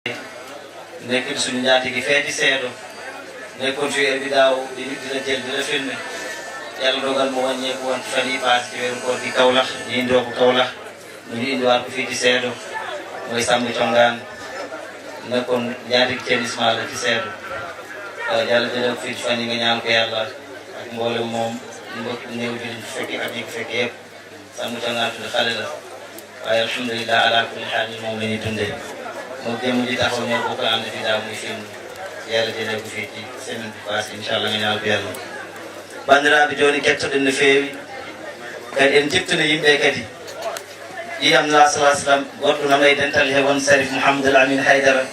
nekk suñu njaatige fee ci seedo nekkoon fi bi daaw dina jël dina filmé yàlla dogal mu wàññeeku woon ci fan yi paas ci weeru koor gi Kaolack ñu indoo ko Kaolack ñu indiwaat ko fii ci seedo mooy Samba Congaan nekkoon njaatige Thiénisma la ci seedo yàlla jëlee ko fii ci fan yi nga ñaan ko yàlla ak mboolem moom mbokk néew bi ñu fekkee ak ñi ko fekkee yëpp Samba Congaan tudd xale la waaye alhamdulilah ala kulli xaal moom la ñuy dundee moom démb ji taxaw ñoo bokk ànd fi daaw muy film yàlla jëlee ko fii ci semaine bi passé inchallah nga ñaanal ko yàlla bandiraɓe joni kettoɗen no feewi kadi en jiftuno yimɓe kadi ƴiyamna salah sallam goɗɗo nan e dental he won Sarif Mouhamadoul Amine Haydara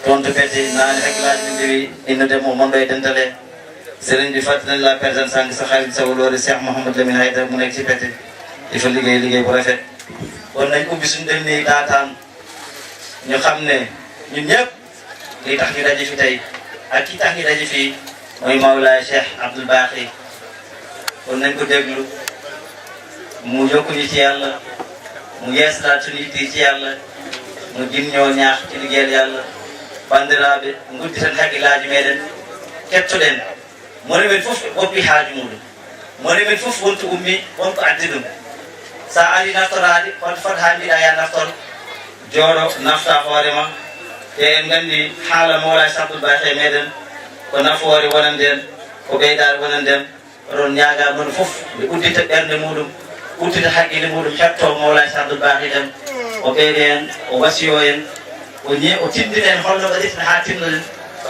toon to pete nane hakkillaji min dewi innodemo monɗo e dental he sérigne bi faddanani la personne sangue so haalide sawolore Cheikh Mouhamadoul Amine Haydara mu nekk ci pete il faut liggéey bu rafet kon nañ ubbi suñu den ni daataan ñu xam ne ñun ñëpp li tax ñu daje fi tey ak ki tax ñu daje fii mooy Mawlaay Cheikh Abdoul Baqi kon nañ ko déglu mu yokku ñu ci yàlla mu yeesalaat suñu yitte ci yàlla mu jin ñoo ñaax ci liggéeyal yàlla bandiraɓe gudditen haqqillaji meɗen kettoɗen moni men fof woppi haaju muɗum moni men fof wonto ummi wonko addi ɗum sa ari naftorade hoto fot ha mbiɗa ya naftor jooɗo nafta hoorema te en gandi haala Mawlaay Cheikh Abdoul Baqi meɗen ko nafoore wonanden ko ɓeydare wonanden oɗon ñaaga mono fof nde uddita ɓernde muɗum uddita haqqille muɗum hetto Mawlaay Cheikh Abdoul Baqi tan o ɓeyde en o wasiyo en o tindina en holno waɗirten ha tinnoɗen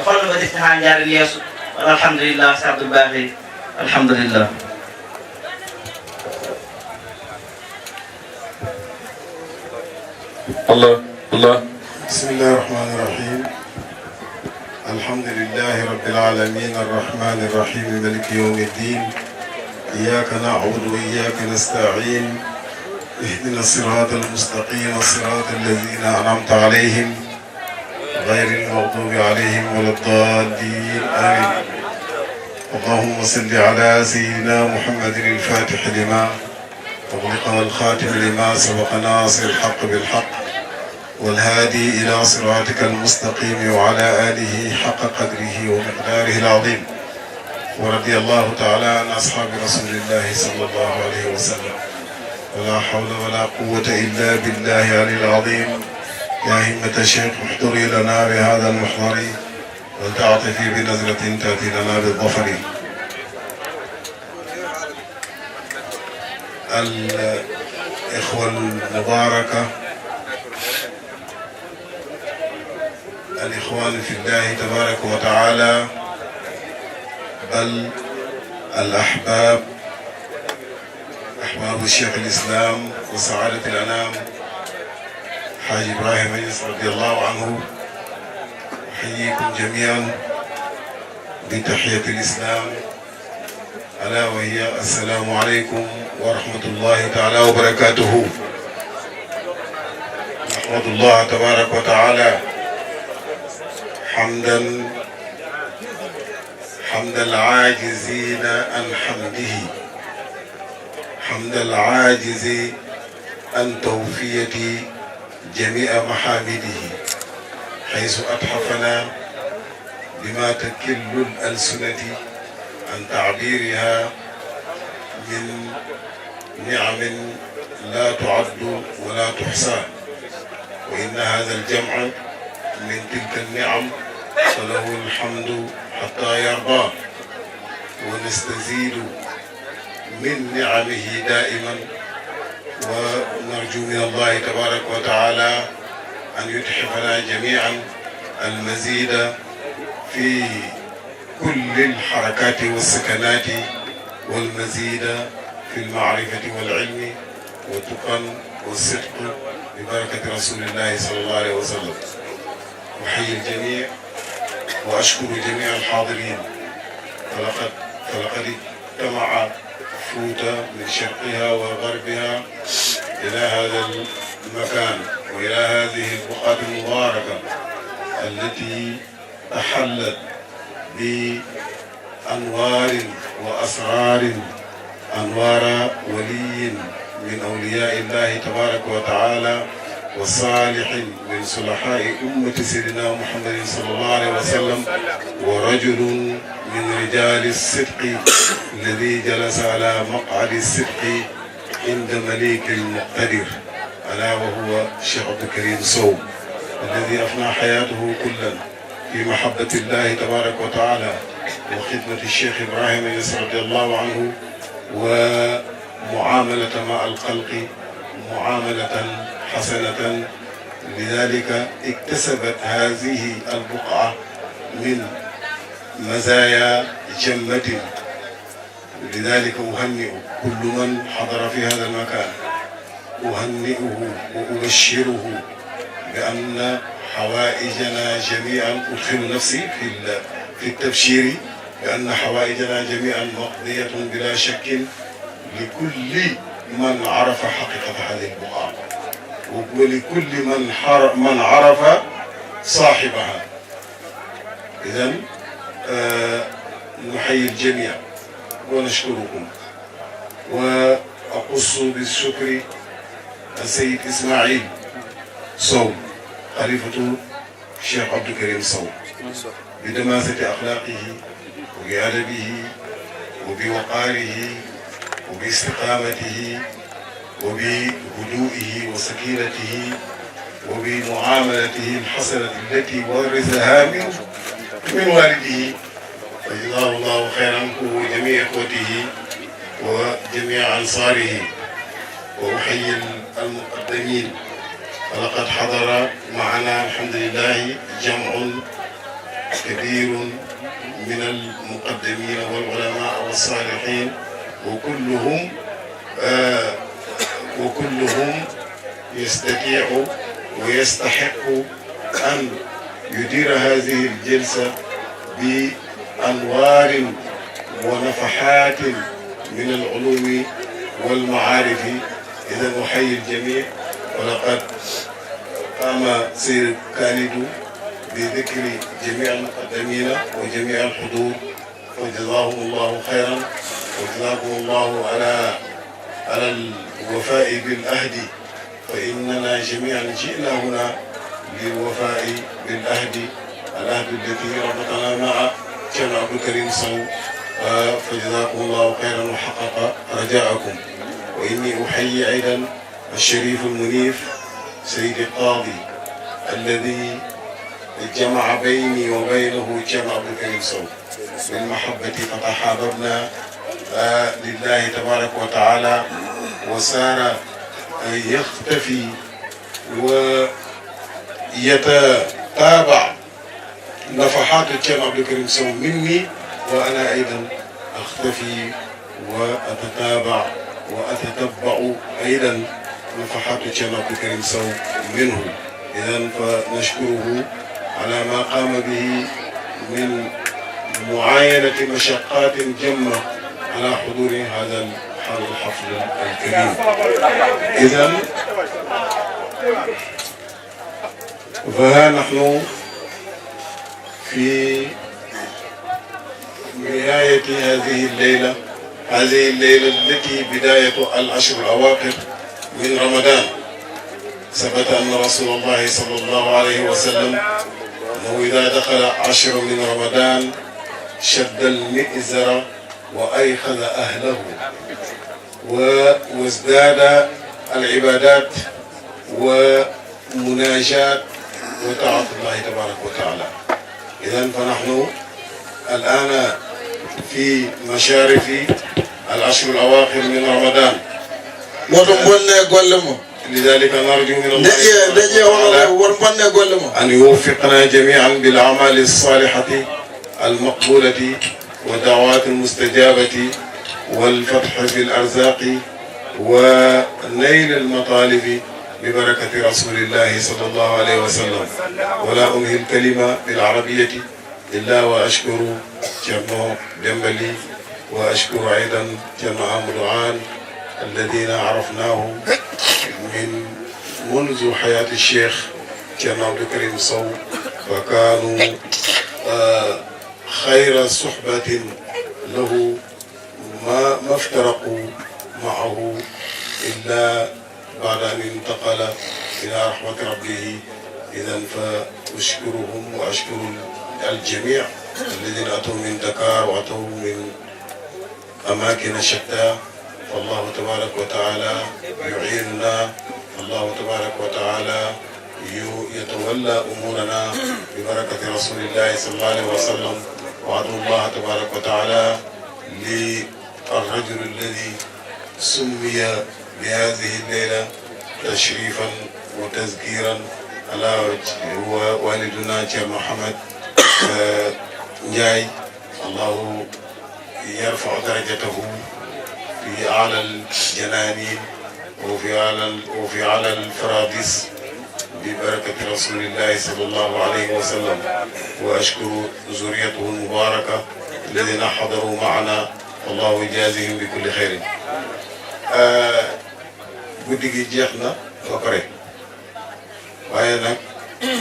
holno waɗirten ha jaren yeeso on alhamdulillah Cheikh Abdoul Baqi alhamdulillah الله بسم الله الرحمن الرحيم الحمد لله رب العالمين الرحمن الرحيم مالك يوم الدين إياك نعبد وإياك نستعين اهدنا الصراط المستقيم صراط الذين أنعمت عليهم غير المغضوب عليهم ولا الضالين آمين اللهم صل على سيدنا محمد الفاتح لما أغلق والخاتم لما سبق ناصر الحق بالحق والهادي إلى صراطك المستقيم وعلى آله حق قدره ومقداره العظيم ورضي الله تعالى عن أصحاب رسول الله صلى الله عليه وسلم ولا حول ولا قوة إلا بالله العلي العظيم يا همة الشيخ احضري لنا بهذا المحضر ولتعطفي بنظرة تأتي لنا بالظفر الإخوة المباركة الإخوان في الله تبارك وتعالى بل الأحباب أحباب الشيخ الإسلام وسعادة الأنام حاج إبراهيم عيسى رضي الله عنه أحييكم جميعا بتحية الإسلام ألا وهي السلام عليكم ورحمة الله تعالى وبركاته. نحمد الله تبارك وتعالى حمد العاجزين عن حمده، حمد العاجز عن توفية جميع محامده، حيث أتحفنا بما تكل الألسنة عن تعبيرها من نعم لا تعد ولا تحصى، وإن هذا الجمع من تلك النعم فله الحمد حتى يرضى، ونستزيد من نعمه دائما، ونرجو من الله تبارك وتعالى أن يتحفنا جميعا المزيد في كل الحركات والسكنات، والمزيد في المعرفة والعلم والتقى والصدق ببركة رسول الله صلى الله عليه وسلم. أحيي الجميع وأشكر جميع الحاضرين، فلقد اجتمع فوتا من شرقها وغربها إلى هذا المكان وإلى هذه البقعة المباركة التي تحلت بأنوار وأسرار، أنوار ولي من أولياء الله تبارك وتعالى وصالح من صلحاء أمة سيدنا محمد صلى الله عليه وسلم، ورجل من رجال الصدق الذي جلس على مقعد الصدق عند مليك المقتدر، ألا وهو الشيخ عبد الكريم صوم، الذي أفنى حياته كلا في محبة الله تبارك وتعالى وخدمة الشيخ إبراهيم النصر رضي الله عنه، ومعاملة مع الخلق معاملة حسنة. لذلك اكتسبت هذه البقعة من مزايا جمة. لذلك أهنئ كل من حضر في هذا المكان، أهنئه وأبشره بأن حوائجنا جميعا، أدخل نفسي في التبشير بأن حوائجنا جميعا مقضية بلا شك لكل من عرف حقيقة هذه البقعة، ولكل من عرف صاحبها. إذن نحيي الجميع ونشكركم، وأقص بالشكر السيد إسماعيل صوم خليفة الشيخ عبد الكريم صوم بدماسة أخلاقه وبأدبه وبوقاره وباستقامته وبهدوئه وسكينته وبمعاملته الحسنة التي ورثها من والده، فجزاه الله خيرا هو وجميع إخوته وجميع أنصاره. وأحيي المقدمين، فلقد حضر معنا الحمد لله جمع كبير من المقدمين والعلماء والصالحين، وكلهم يستطيع ويستحق أن يدير هذه الجلسة بأنوار ونفحات من العلوم والمعارف. إذا أحيي الجميع، ولقد قام سيد خالد بذكر جميع المقدمين وجميع الحضور، فجزاهم الله خيرا، وجزاكم الله على الوفاء بالعهد، فإننا جميعا جئنا هنا للوفاء بالعهد، العهد الذي ربطنا مع شيخ عبد الكريم صوم، فجزاكم الله خيرا وحقق رجاءكم. وإني أحيي أيضا الشريف المنيف سيد القاضي الذي جمع بيني وبينه شيخ عبد الكريم صوم بالمحبة، فتحاببنا لله تبارك وتعالى، وصار يختفي ويتتابع نفحات الشيخ عبد الكريم صوم مني، وأنا أيضا أختفي وأتتابع وأتتبع أيضا نفحات الشيخ عبد الكريم صوم منه. إذن فنشكره على ما قام به من معاينة مشقات جمة على حضور هذا الحفل الكريم. إذن فها نحن في نهاية هذه الليلة التي بداية العشر الأواخر من رمضان. ثبت أن رسول الله صلى الله عليه وسلم أنه إذا دخل عشر من رمضان شد المئزر وأيقظ أهله وازداد العبادات ومناجاة وطاعة الله تبارك وتعالى. إذن فنحن الآن في مشارف العشر الأواخر من رمضان، لذلك نرجو من الله أن يوفقنا جميعا بالأعمال الصالحة المقبولة والدعوات المستجابة والفتح في الأرزاق ونيل المطالب ببركة رسول الله صلى الله عليه وسلم. ولا أنهي الكلمة بالعربية إلا وأشكر جمع دمبلي، وأشكر أيضا جمع مدعان الذين عرفناه منذ حياة الشيخ جمع عبد الكريم صوم، فكانوا خير صحبة له، ما افترقوا معه إلا بعد أن انتقل إلى رحمة ربه. إذا فأشكرهم وأشكر الجميع الذين أتوا من دكار وأتوا من أماكن شتى. فالله تبارك وتعالى يعيننا، الله تبارك وتعالى يتولى أمورنا ببركة رسول الله صلى الله عليه وسلم. وأدعو الله تبارك وتعالى للرجل الذي سمي بهذه الليلة تشريفا وتذكيرا على هو والدنا شيخ محمد نجاي. الله يرفع درجته في أعلى الجنانين وفي أعلى الفراديس ببركة رسول الله صلى الله عليه وسلم. وأشكر ذريته المباركة الذين حضروا معنا، والله يجازيهم بكل خير. guddi gi jeex na ba pare waaye nag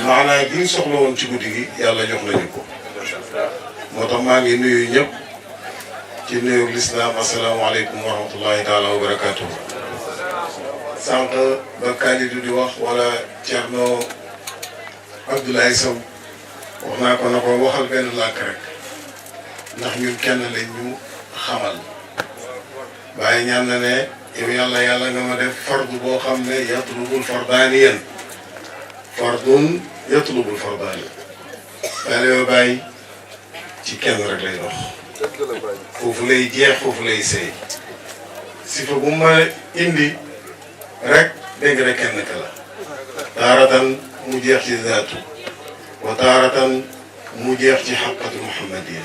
maanaa gi ñu soxla woon ci guddi gi yàlla jox nañu ko. moo tax maa ngi nuyu ñëpp ci nuyu lislaam asalaamaaleykum wa rahmatullahi taala wa barakaatu. sànq ba Kalidou di wax wala Thierno Abdoulaye Sow wax naa ko na ko waxal benn làkk rek ndax ñun kenn lañ ñu xamal. waaye ñaan na ne yow yàlla nga ma def fardu boo xam ne yatlubul fardaaniyan fardun yatlubul fardaani. daal yoo bàyyi ci kenn rek lay dox foofu lay jeex foofu lay sëy. si fa bu ma indi rek dégg nga kenn ka la. taaratan mu jeex ci zaatu wa taaratan mu jeex ci xaqatu muhammadiya.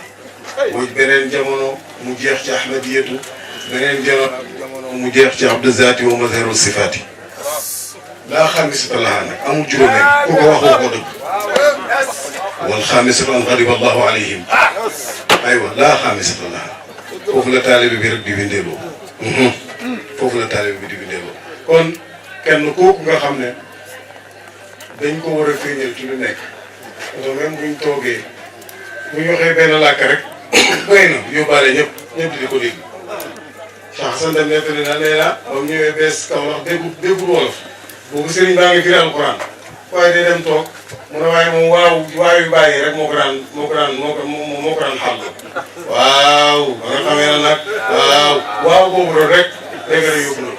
mooy beneen jamono mu jeex ci ahmadiyatu. beneen jamono mu jeex ci abdu zaati wa mazharu sifaati. laa xaamisata lahaa nag amul juróomeel ku ko wax ko dëgg. wal xaamisatu an ghadiba allahu alayhim. aywa laa xaamisata lahaa. foofu la taalibe bi rek di bindeeloo. foofu la taalibe bi di bindeeloo. kon kenn kooku nga xam ne dañ ko war a feeñal ci lu nekk. parce que même buñ toogee buñ waxee benn làkk rek doy na yóbbaale ñëpp di ko dégg. Cheikh Hassan dem nettali na nee na ba mu ñëwee bees Kaolack déggul wolof boobu sëriñ baa ngi firi alquran waaye day dem toog mu ne waaye moom waaw yu bàyyi rek moo ko daan xàll. waaw ba nga xamee na nag waaw boobu doon rek dégg nga yóbbu na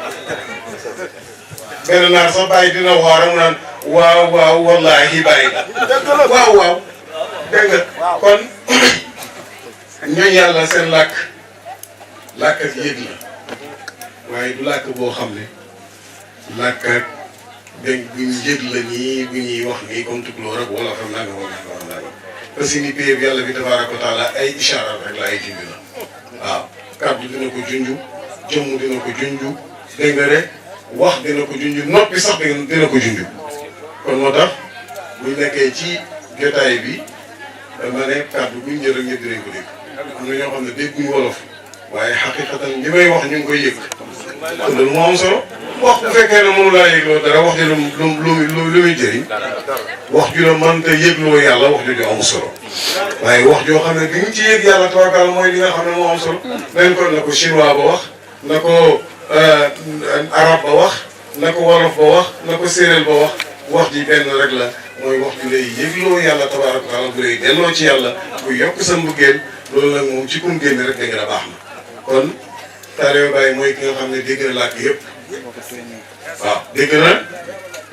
benn naar sax bàyyi dina waxoon rek mu naan waaw wallaahi bàyyi waaw dégg nga kon ñooñu yàlla seen làkk ak yëg la waaye du làkk boo xam ne làkk ak dégg buñ yëg la nii bu ñuy wax nii comme tukulóor rek wala xam naa nga wax parce que ni péeb yàlla bi tabaaraka wa taala ay ishaaraat rek la ay junj la waaw kàddu dina ko junj jëmm dina ko junj dégg nga rek wax dina ko junj noppi sax dina ko junj kon moo tax buñ nekkee ci jotaay bi dama ne kàddu buñ jël rek ñëpp dinañ ko dégg am na ñoo xam ne dégguñu wolof waaye xaqiqatan li may wax ñu ngi koy yëg kon loolu moo am solo wax bu fekkee ne mënu laa yëgloo dara wax ji lu muy jëriñ wax ju la mënta yëgloo yàlla wax jooju am solo waaye wax joo xam ne bi ñu ci yëg yàlla tawakkal mooy li nga xam ne moo am solo dañ ko na ko chinois ba wax na ko arab ba wax na ko wolof ba wax na ko séeréer ba wax ji benn rek la mooy wax ju lay yëgloo yàlla tabaaraka wa taala bu lay delloo ci yàlla bu yokk sa mbëggeel loolu nag moom ci kum génn rek dégg na baax na kon Taalibe Baay mooy ki nga xam ne dégg na làkk yëpp waaw dégg na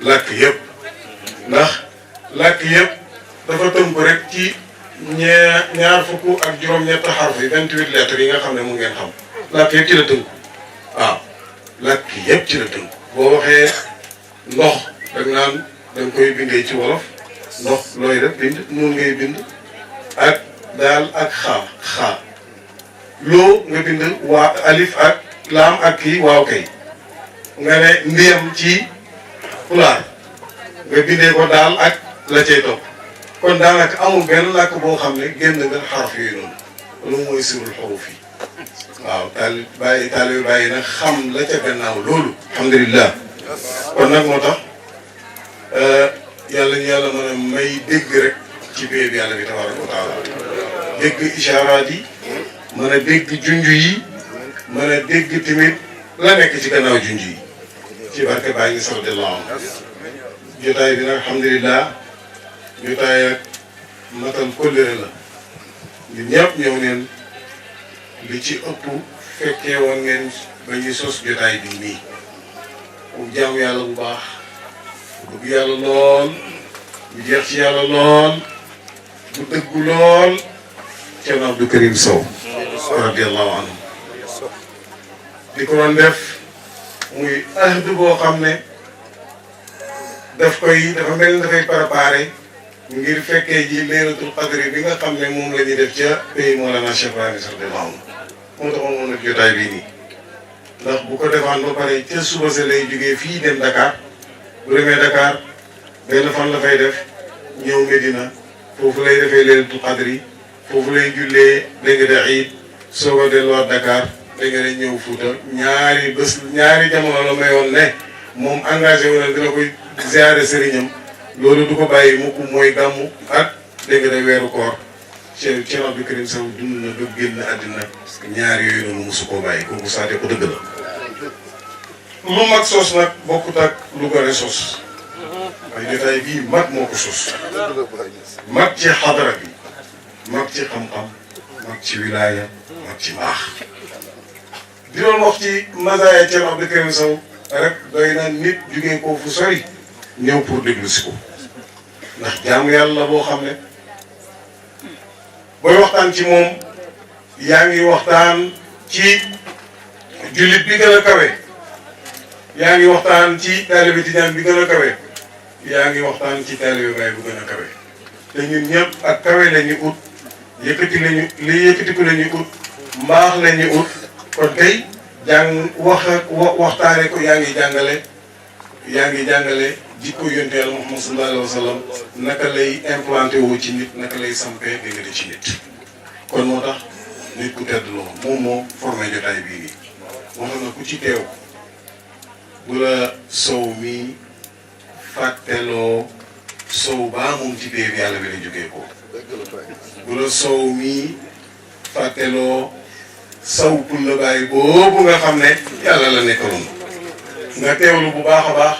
làkk yëpp ndax làkk yëpp dafa tënk rek ci ñaar fukk ak juróom-ñett xarf yi 28 lettres yi nga xam ne mu ngeen xam làkk yëpp ci la tënk waaw làkk yëpp ci la tënk boo waxee ndox dag naan danga koy bindee ci wolof ndox looy def bind noonu ngay bind ak daal ak xaa loo nga bind waa alif ak laam ak kii waaw kay nga ne ndiyam ci pulaar nga bindee ko daal ak la cay topp kon daanaka amul benn làkk boo xam ne génn nga xaraf yooyu noonu loolu mooy sirul xuruf yi waaw Taalibe Baay nag xam la ca gannaaw loolu alhamdulilah kon nag moo tax yàlla ñu yàlla mën a may dégg rek ci biir yàlla bi tabaaraka wa taala dégg ishaaraat yi mën a dégg junj yi mën a dégg tamit la nekk ci gannaaw junj yi ci barke Baye Niass radiyallahu anhu jotaay bi nag alhamdulilah jotaay ak matal kóllëre la ñun ñëpp ñëw neen li ci ëpp fekkee woon ngeen ba ñuy sos jotaay bi nii ku jaamu yàlla bu baax bëgg yàlla lool bu jeex ci yàlla lool bu dëggu lool Thierno Abdou Karim Sow radiyallahu anhu di ko doon def muy ahd boo xam ne dafa mel ni dafay préparé ngir fekkee ji laylatul qadri bi nga xam ne moom la ñuy def ca pays Mawlana Cheikh Ibrahima radiyallahu anhu moo taxoon moom nag jotaay bii nii ndax bu ko defaan ba pare ca suba sa lay jógee fii dem Dakar bu demee Dakar benn fan la fay def ñëw Medina foofu lay defee laylatul qadri foofu lay jullee dégg nga de Iid soog a delluwaat Dakar dégg nga de ñëw Fuuta ñaari jamono la mayoon ne moom engagé wu na dina koy ziare sëriñam loolu du ko bàyyi mukk mooy gàmmu ak dégg nga de weeru koor Thierno Abdou Karim Sow dund na ba génn àddina ñaar yooyu noonu mosu koo bàyyi kooku saate ko dëgg la lu mag sos nag bokkut ak lu gore sos waaye jotaay bii mag moo ko sos mag ci xadara bi mag ci xam-xam mag ci wilaaya mag ci mbaax di doon wax ci mazaaya Thierno Abdou Karim Sow rek doy na nit jugee ko fu sori ñëw pour déglu si ko ndax jaamu yàlla boo xam ne booy waxtaan ci moom yaa ngi waxtaan ci jullit bi gën a kawe yaa ngi waxtaan ci taalibe tijaan bi gën a kawe yaa ngi waxtaan ci taalibe baay bu gën a kawe te ñun ñëpp ak kawe la ñu ut yëkkatiku la ñu ut mbaax la ñu ut kon tey waxtaane ko yaa ngi jàngale jikko yonent Yàlla Muhammad sallallahu alayhi wa sallam naka lay implanté woo ci nit naka lay sampee dégg nga ci nit kon moo tax nit ku tedd loo moom moo formé jotaay bii nii moo tax na ku ci teew bu la sow mi fàtteloo sow baa moom ci péeb yàlla bi la jógee ko bu la sow mi fàtteloo saw pul la bàyyi boobu nga xam ne yàlla la nekkaloon nga teewlu bu baax a baax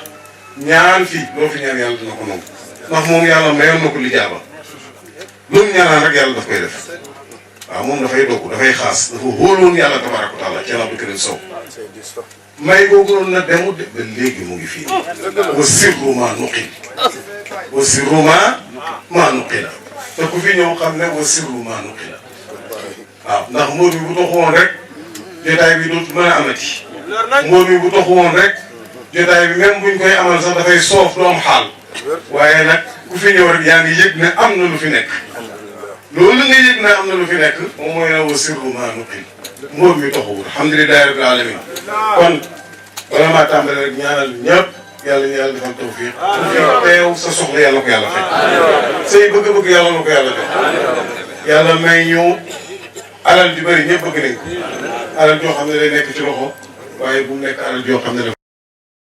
ñaan fi loo fi ñaan yàlla dina ko nangu ndax moom yàlla mayoon na ko lijaaba lu mu ñaanaan rek yàlla daf koy def waaw moom dafay dokku dafay xaas dafa hóoloon yàlla tabaraka wa taala Thierno Abdou Karim Sow may googu noonu na demut ba léegi mu ngi fii wa sirru ma nuqil wa sirru ma nuqila te ku fi ñëw xam ne wa sirru ma nuqila waaw ndax mbóot mi bu toxu woon rek jotaay bi dootu mën a amati mbóot mi bu toxu woon rek jotaay bi même buñ koy amal sax dafay soof du am xaal waaye nag ku fi ñëw rek yaa ngi yëg ne am na lu fi nekk loolu nga yëg ne am na lu fi nekk moom mooy na wa sirru ma nuqil mbóot mi toxuwul alhamdulilahi rabbil alamin kon bala maa tàmbale rek ñaanal ñëpp yàlla ñu yàlla defal tawfiq teew sa soxla yàlla ko yàlla fekk say bëgg-bëgg yàlla na ko yàlla def yàlla may ñu alal ju bëri ñëpp bëgg nañ ko alal joo xam ne day nekk ci loxo waaye bu mu nekk alal joo xam ne def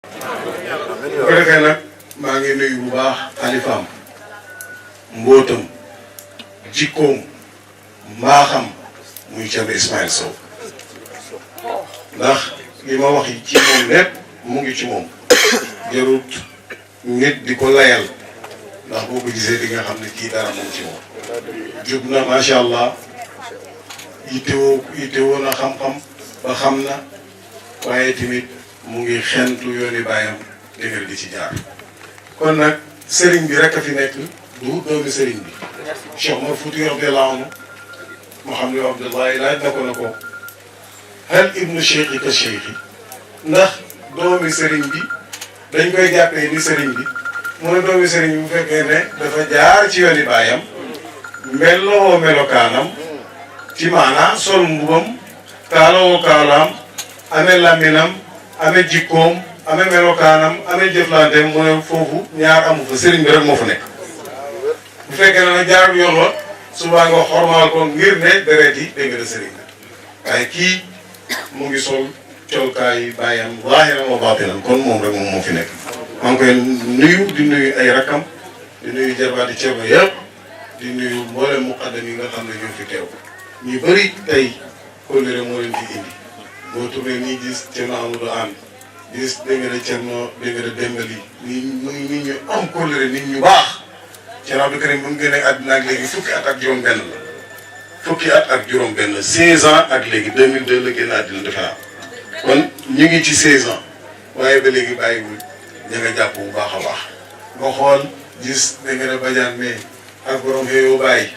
bu ko defee nag maa ngi nuyu bu baax xalifaam mbootam jikkoom mbaaxam muy Thierno Ismaïl Sow ndax li ma wax ci moom lépp mu ngi ci moom jarut nit di ko layal ndax boo ko gisee di nga xam ne kii dara moom ci moom jub na macha allah yittewoo na xam-xam ba xam na waaye tamit mu ngi xentu yooni baayam dëgër di ci jaar kon nag sëriñ bi rek a fi nekk du doomi sëriñ bi Cheikh Omar Fouti radiyallahu anhu Mouhamed Abdullahi laaj na ko hal ibnu cheikh ka cheikh ndax doomi sëriñ bi dañ koy jàppee ni sëriñ bi mu ne doomi sëriñ bi bu fekkee ne dafa jaar ci yooni baayam meloo melokaanam ci maanaa sol mbubam kaalawoo kaalaam amee làmminam amee jikkoom amee melokaanam amee jëflanteem mu ne foofu ñaar amu fa sëriñ bi rek moo fa nekk bu fekkee ne nag jaarul yoon wa subaa nga xormaal ko ngir ne deret yi dégg nga de sëriñ bi waaye kii mu ngi sol colkaay bàyyam zaahiran wa baatinan kon moom rek moom moo fi nekk maa ngi koy nuyu di nuyu ay rakkam di nuyu jarbaati Ceerno yëpp di nuyu mboolem muqaddam yi nga xam ne ñoo fi teew ñu bëri tey kóllëre moo leen fi indi boo tourné nii gis Ceerno Amadou Anne gis dégg nga Thierno dégg nga Dembali nit ñu am kóllëre nit ñu baax Thierno Abdou Karim bu mu génnee àdduna ak léegi fukki at ak juróom-benn la fukki at ak juróom-benn 16 ans ak léegi 2002 la génn àdduna defe naa kon ñu ngi ci 16 ans waaye ba léegi bàyyiwul ña nga jàpp bu baax a baax nga xool gis dégg nga Badiane mais ak borom xëyoo bàyyi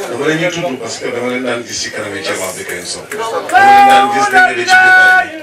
dama leen ñu tudd parce que dama leen daan gis ci kanam yi Thierno Abdou Karim Sow dama leen daan gis dégg nga ci jotaay bi.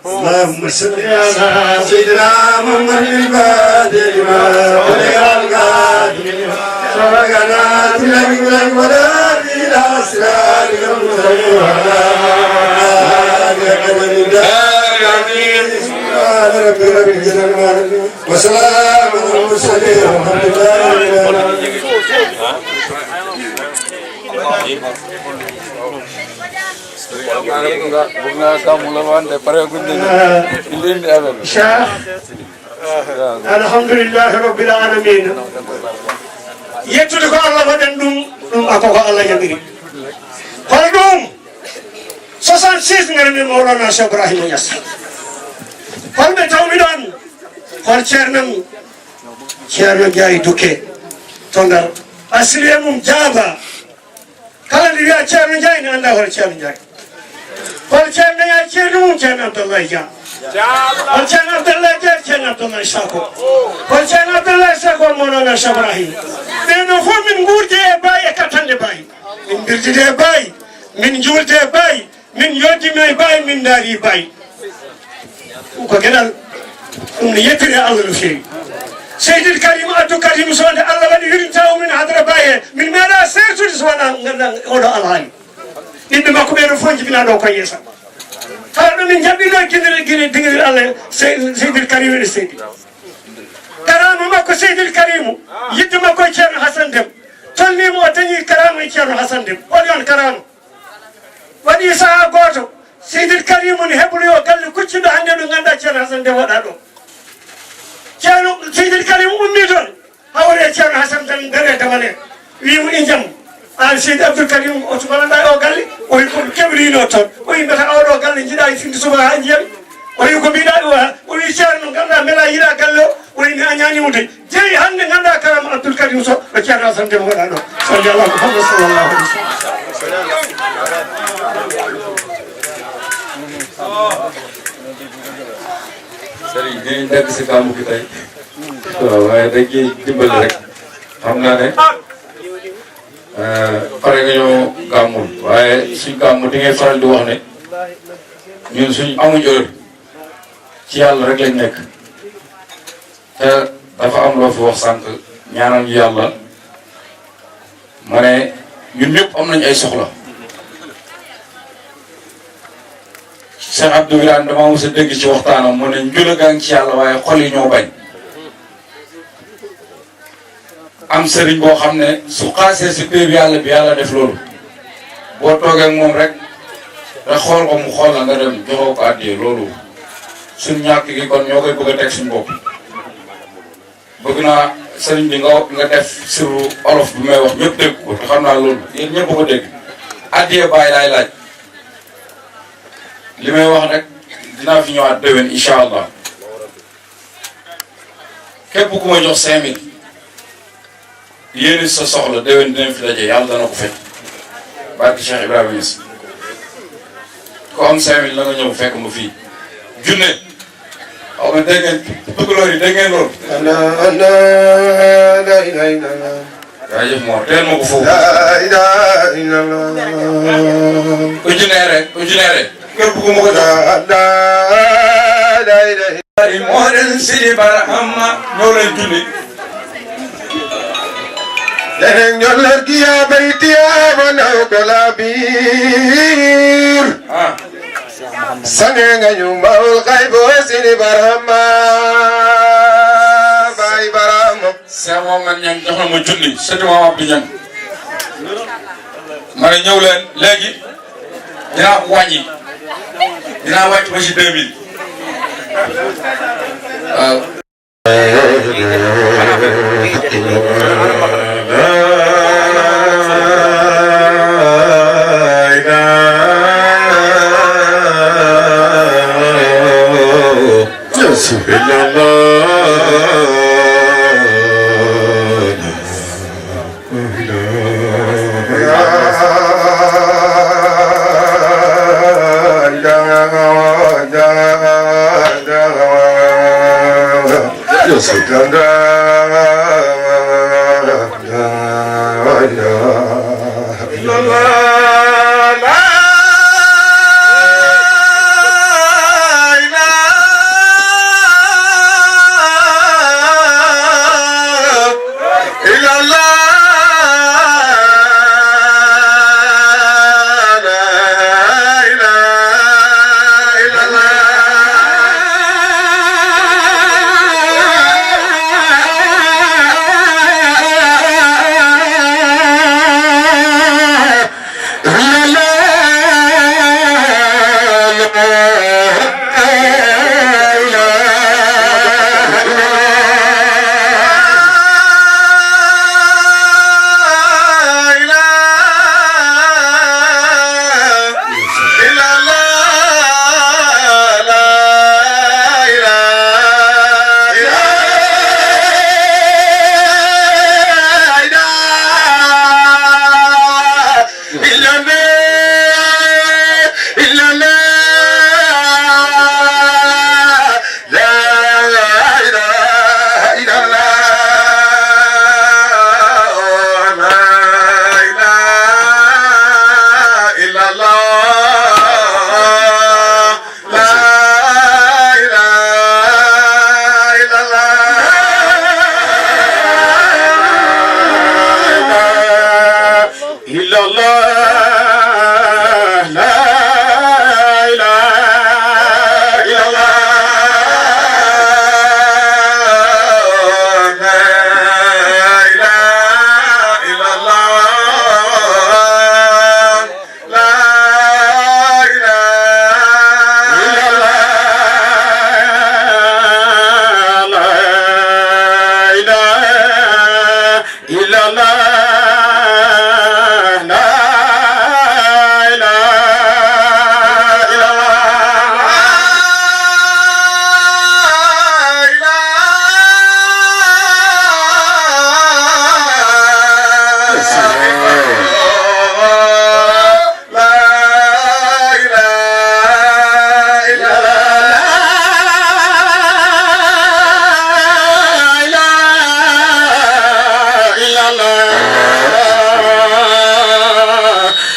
اللهم صل على سيدنا محمد الفاتح لما أغلق القادم سبقنا تلك ولا إلى أسرارك المستقيم وعلى آلك قدر الدار سبحان ربك رب العزة عما يصفون وسلام على المرسلين والحمد لله رب العالمين. الحمد لله رب العالمين يتلقى الله ودن دم أكوك الله يميري قال دوم 66 نرمي مولانا شيخ إبراهيم ياس قال بتوميدان قال شيرنا جاي دوكي تندر أسليمم جابا قال لي شيرنا جاي ناندا قال شيرنا جاي قال شيرنا جاي شيرنا عبد الله جا قال شيرنا عبد الله جا شيرنا عبد الله شاكو قال شيرنا عبد الله شاكو مولانا شيخ إبراهيم بينو فو من غورتي باي كاتان باي من بيرتي باي من جولتي باي من يوتي ماي باي من داري باي وكذا يتري الله الشيء سيد الكريم أدو كريم سوان الله ولي يرتاو من حضر باي من ماذا سيرتو سوان أولا الله إنما كبير فونج بنا لو كيسا قالوا من جنبنا كذا الله سيد الكريم السيد karama makko seydil karimu yidde makko e ceerno Hasan Déme tolnimo o dañi karama e ceerno Hasan Déme on yon karama waɗi saha goto seydil karimu ne heɓloyo galle kucciɗo hannde ɗo ganduɗa ceerno Hasan Déme waɗa ɗo ceerno seydil karimu ummi toon hawre e ceerno Hasan tan dare damane wimo ɗi jaam an seydi Abdoul Karim o tumananda o galle o wi ko keɓrino toon o wi mbata oɗo galle jiiɗa e finde suba ha jeeyi o wi ko mbiɗa o wi ceerno ganduɗa beela yiiɗa galle o o wi mi añanimo de jeeyi hannde ganduɗa karama Abdoul Karim so ɗo ceerno Hasan Déme waɗa ɗo sodi Allah Muhammad sallallahu alaihi sëriñ dinañ dagg si gàmmu gi tey waaw waaye dañ ciy dimbali rek xam naa ne pare nga ñoo gàmmul waaye suñ gàmmu di ngay faral di wax ne ñun suñ amuñ heure ci yàlla rek lañ nekk te dafa am loo fi wax sànq ñaanal ñu yàlla ma ne ñun ñëpp am nañ ay soxla Cheikh Abdou Wilane damaa mos a dégg ci waxtaanam mu ne njula gaa ngi ci yàlla waaye xol yi ñoo bañ am sëriñ boo xam ne su xaasee si péeb yàlla bi yàlla def loolu boo toogee ak moom rek da xool ko mu xool la nga dem joxoo ko àddiyee loolu suñ ñàkk gi kon ñoo koy bëgg a teg suñ bopp bëgg naa sëriñ bi nga def suru olof bi may wax ñëpp dégg ko te xam naa loolu yéen ñëpp ko dégg àddiyee bàyyi laay laaj li may wax rek dinaa fi ñëwaat déwén incha allah képp ku ma jox 5000 yéen sa soxla déwén dinañ fi daje yàlla dana ko fekk barki Cheikh Ibrahima Niass ku am 5000 la nga ñëw fekk ma fii junne xaw ma dégg ngeen tukulóor yi dégg ngeen loolu. jaajëf Mor teel ma ko foofu. ujunere képp ku ma ko jox. moo leen Sidi Barhama ñoo leen junni. Leneng nyolar kia baitia manau kolabir. Sange nganyumbal kaibo Sidi Barhama. Bai Barhama. Saya mau nganyang joxna ma junni sëti ma Abdou Niang. Ma ne ñëw leen léegi dinaa ko wàññi dinaa wàcc ba si 2000 waaw.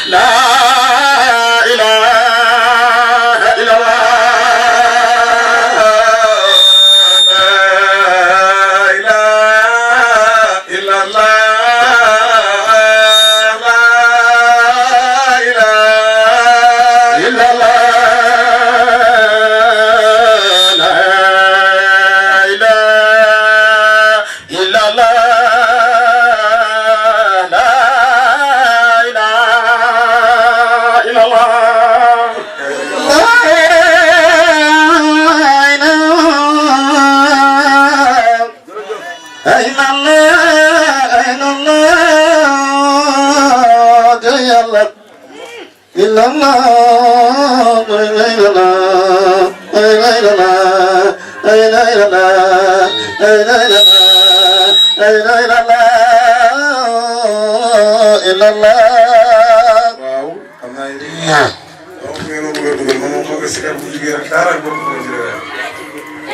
لا إله إلا الله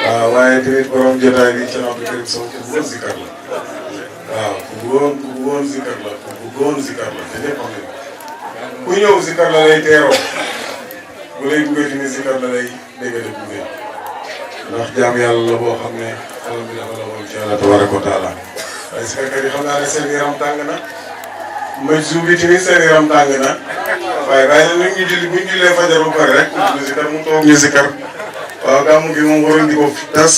waaw waaye tamit borom jotaay bi Cheikh Abdou Karim Sow ku bëggoon zikar la waaw ku bëggoon zikar la ku bëggoon zikar la te ñëpp xam nañ ku ñëw zikar la lay teeroo bu lay duggee tamit zikar la lay dégg de duggee ndax jaam yàlla la boo xam ne xolam bi dafa la woon ci yàlla tabaraka wa taala waaye zikarkat yi xam naa ne seen yaram tàng na majjum bi tamit seen yaram tàng na waaye bàyyi na nit ñi julli bu ñu jullee fajar bu pare rek ñu zikar mu toog ñu zikar waaw gàmmu gi moom waroon di ko tas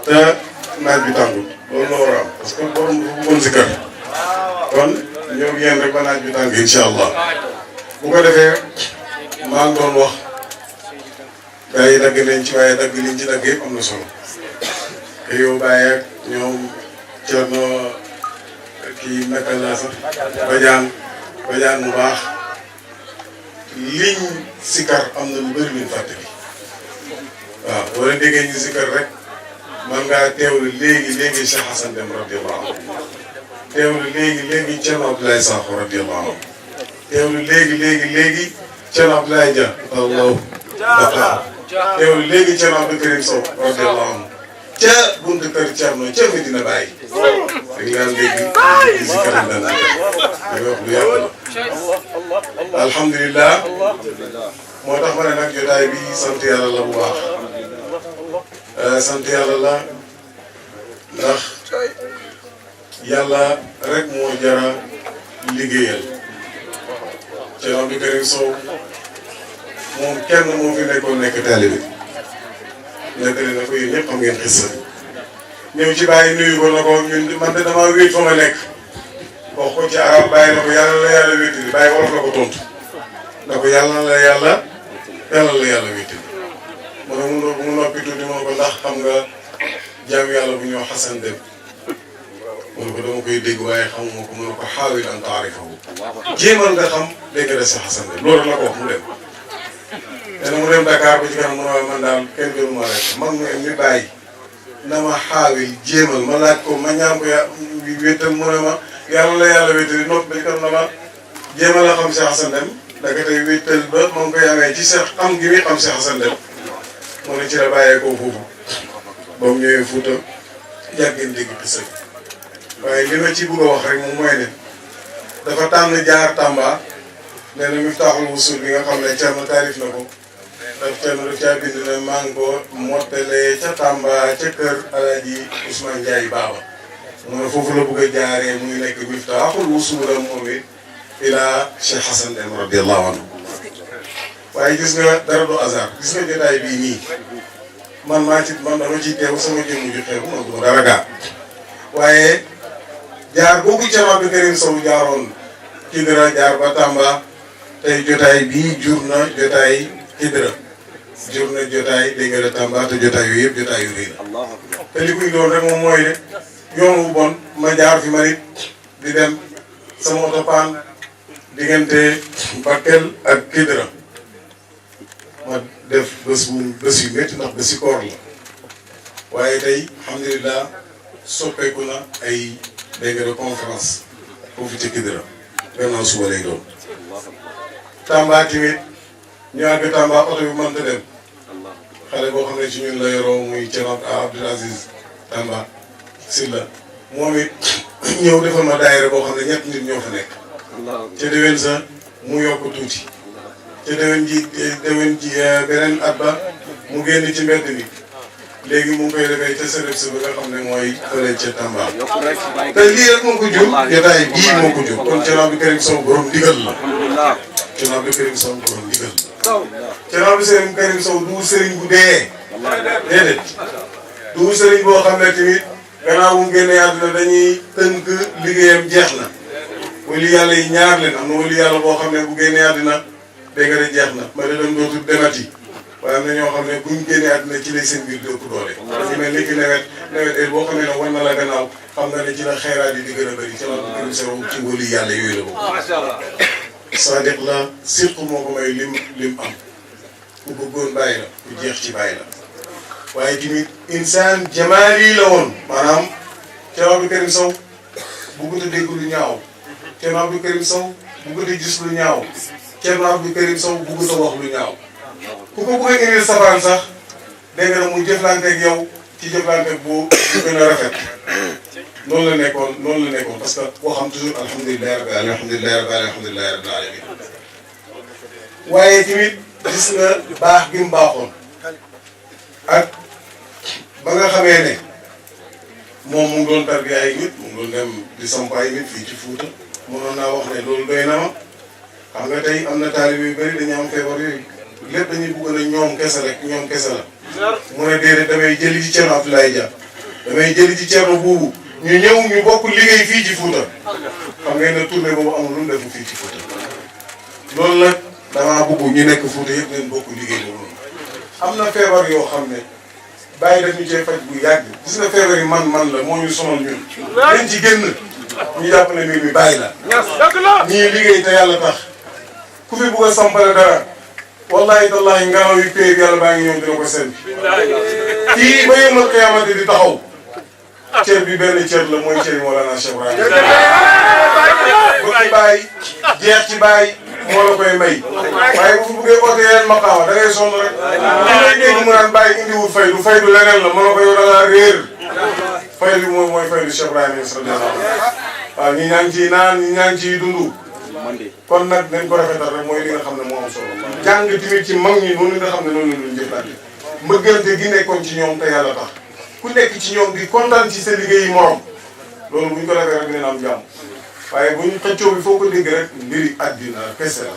te naaj bi tàngul loolu la war a am parce que borom dafa bëggoon zikar kon ñëw yéen rek ba naaj bi tàng incha allah bu ko defee maa ngi doon wax gars yi dagg nañ ci waaye dagg liñ ci dagg yëpp am na solo te yow Baye ak ñoom Thierno kii naka la sax bajaan mu baax liñ sikar am na lu bëri luñ fàtte bi waaw boo leen déggee ñu sikar rek man ngaa teewlu léegi Cheikh Hassan Deme radiyallahu anhu teewlu léegi Thierno Abdoulaye Sakho radiyallahu anhu teewlu léegi Thierno Abdoulaye Dia allahu akbar teewlu léegi Thierno Abdou Karim Sow radiyallahu anhu ca buntu kër Thierno ca Medina Baye dañ naan léegi di sikar daan sikar dañuy wax lu yàgg la alhamdulilah moo tax ma ne nag jotaay bi sant yàlla la bu baax sant yàlla la ndax yàlla rek moo jara liggéeyal Cheikh Abdou Karim Sow moom kenn moo fi nekkoon nekk taalibe nettali na ko yéen ñëpp xam ngeen xissa ñëw ci bàyyi nuyu ko na ko ñun man de damaa wéet fa ma nekk wax ko ci arab bàyyi na ko yàlla la yàlla wéetali bàyyi wolof la ko tontu na ko yàlla la yàlla wéetali mu noppi tuuti mu ne ko ndax xam nga jaam yàlla bu ñëw Hassan Deme mu ne ko dama koy dégg waaye xamuma ko mu ne ko xaawil an taarifahu jéemal nga xam dégg nga si Hassan Deme loolu la ko wax mu dem dana mu dem Dakar ba ci kanam mu ne man daal kenn gënu ma rek mag mu mi bàyyi na ma xaawil jéemal ma laaj ko ma ñaan ko wéetal mu ne ma yàlla la yàlla wéetali nopp ba ci kanam na ma jéemal a xam si Hassan Deme daka tey wéetal ba moom koy amee ci Cheikh xam gi muy xam si Hassan Deme mu ne ci la bàyyeekoo foofu ba mu ñëwee Fuuta yàggeen dégg xisa waaye li ma ci bëgg a wax rek moom mooy ne dafa tànn jaar Tamba nee na Miftaaxul Wusul bi nga xam ne Thierno taarif na ko daf Thierno daf caa bind ne maa ngi ko mottalee ca Tamba ca kër Alaaji Ousmane Ndiaye Baba mu ne foofu la bëgg a jaaree muy nekk Miftaaxul Wusul la moom it ilaa Cheikh Hassan Deme radiyallahu anhu waaye gis nga dara du hasard gis nga jotaay bii nii man dama ciy teew sama jëmm ju xew man du ma dara gaa waaye jaar boobu Cheikh Abdou Karim Sow jaaroon Kidira jaar ba Tamba tey jotaay bii jur na jotaay Kidira jur na jotaay dégg nga Tamba te jotaay yooyu yëpp jotaay yu rëy la te li kuy doon rek moom mooy ne yoon wu bon ma jaar fi ma nit di dem sama oto paan diggante Bakel ak Kidira ma def bés yu métti ndax bési koor la waaye tey alhamdulilah soppeeku na ay dégg nga de conférence foofu ci Kidira gannaaw suba lay doon Tamba tamit ñu àgg Tamba oto bi mënta dem xale boo xam ne ci ñun la yoroo muy Thierno Abdoul Aziz Tamba Sylla moom it ñëw defal ma daayira boo xam ne ñett nit ñoo fa nekk ca déwén sa mu yokk tuuti te déwén ji beneen at ba mu génn ci mbedd mi léegi mu ngi koy defee ca sërëb si ba nga xam ne mooy fële ca Tamba te lii rek moo ko jur jotaay bii moo ko jur kon Thierno Abdou Karim Sow borom ndigal la Thierno Abdou Karim Sow borom ndigal la Thierno Abdou Karim Sow du sëriñ bu dee déedéet du sëriñ boo xam ne tamit gannaaw bu mu génnee àdduna dañuy tënk liggéeyam jeex na wali yàlla yi ñaar leen am na wali yàlla boo xam ne bu génnee àdduna dégg nga de jeex na ma ne dem dootul demati waaye am na ñoo xam ne buñ génnee àdduna ci lay seen biir di ëpp doole. dañu mel ni ki nawet boo xamee ne wan na la gannaaw xam nga ne ci la xeeraat yi di gën a bëri ci la Karim Sow ci wali yàlla yooyu la bokk. macha allah. Sadiq la surtout moo ko may lim am ku bëggoon bàyyi la ku jeex ci bàyyi la waaye tamit insaan jamaali la woon maanaam Thierno Abdou Karim Sow bëggut a dégg lu ñaaw Thierno Abdou Karim Sow bëggut a gis lu ñaaw Thierno Abdou Karim Sow bëggut a wax lu ñaaw ku ko bëgg a indil safaan sax dégg nga mu jëflanteeg yow ci jëflanteeg bu gën a rafet noonu la nekkoon parce que koo xam toujours alhamdulilah rabbil alamin alhamdulilah rabbil alamin waaye tamit gis nga baax gi mu baaxoon ak ba nga xamee ne moom mu ngi doon tarbiya ay nit mu ngi doon dem di samp ay nit fii ci Fuuta mënoon naa wax ne loolu doy na ma xam nga tey am na taalibe yu bëri dañu am feebar yooyu lépp dañuy bëgg na ñoom kese la mu ne déedéet damay jëli ci Thierno Abdoulaye Dia damay jëli ci Thierno buubu ñu ñëw ñu bokk liggéey fii ci Fuuta xam ngeen ne tournée boobu amul lu mu defu fii ci Fuuta loolu nag damaa bëgg ñu nekk Fuuta yëpp leen bokk liggéey boobu am na feebar yoo xam ne bàyyi daf ñu cee faj bu yàgg gis nga feebar yi man la moo ñu sonal ñun dañ ci génn ñu jàpp ne mbir mi bàyyi la ñii liggéey te yàlla tax ku fi bëgg a sampale dara wallahi tallahi ngelaw yu péer yàlla baa ngi ñëw dina ko seen kii ba yëmal xiyaamate di taxaw cër bi benn cër la mooy cër yi Mawlana Cheikh Ibrahima bu ci bàyyi jeex ci bàyyi moo la koy may waaye bu fi buggee oote yeneen maqaama da ngay sonn rek li ngay dégg mu naan bàyyi indiwul faydu leneen la mën na ko yow da ngaa réer faydu mooy faydu Cheikh Ibrahima sallallahu waaw ñi ñaa ngi ciy naan ñi ñaa ngi ciy dund kon nag nañ ko rafetal rek mooy li nga xam ne moo am solo jàng tamit ci mag ñi noonu nga xam ne noonu la ñu jëflante mbëggante gi nekkoon ci ñoom te yàlla tax ku nekk ci ñoom di kontaan ci sa liggéey yi morom loolu bu ñu ko defee rek dinañ am jàmm waaye bu ñu xëccoo bi foo ko dégg rek mbiri àddina kese la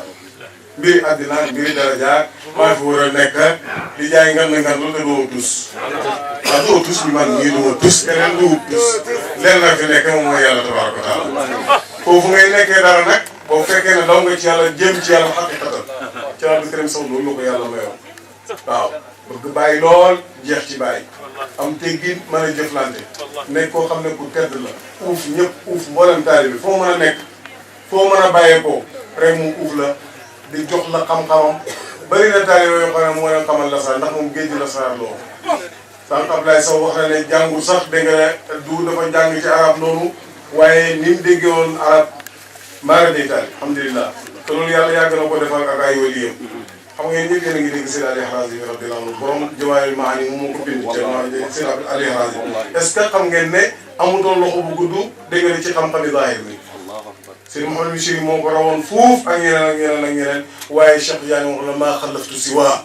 mbiri àddina mbiri daraja maa fi war a nekk di jaay ngan loolu te doo tus waaw doo tus bi man ñii doo tus keneen doo tus leen nag fi nekk moom mooy yàlla tabaaraka wa taala foofu ngay nekkee dara nag boo fekkee ne daw nga ci yàlla jëm ci yàlla xaqiqatan ci Abdou Karim Sow loolu la ko yàlla mayoon waaw bëgg bàyyi lool jeex ci bàyyi am teggin mën a jëflante nekk koo xam ne ku tedd la uuf ñëpp uuf mboolem taalibe foo mën a nekk foo mën a bàyyeekoo rek mu uuf la di jox la xam-xamam bëri na taalibe yoo xam ne moo leen xamal la saar ndax moom géej la saar loo sànq Abdoulaye Sow wax na ne jàngul sax dégg nga du dafa jàng ci arab noonu waaye ni mu déggee woon arab maara day taal alhamdulilah te loolu yàlla yàgg na ko defal ak ay waliyam xam ngeen ñëpp yéen a ngi dégg Seydi Ali Harazim radiyallahu anhu borom Jawaahirul Maani moom moo ko bind ci Seydi Ali Harazim est-ce que xam ngeen ne amutoon loxo bu gudd dégg nga ci xam-xami zaahir ni Seydi Mouhamed Michiri moo ko rawoon fuuf ak ñeneen waaye Cheikh Tidiane wax la maa xalaftu si waa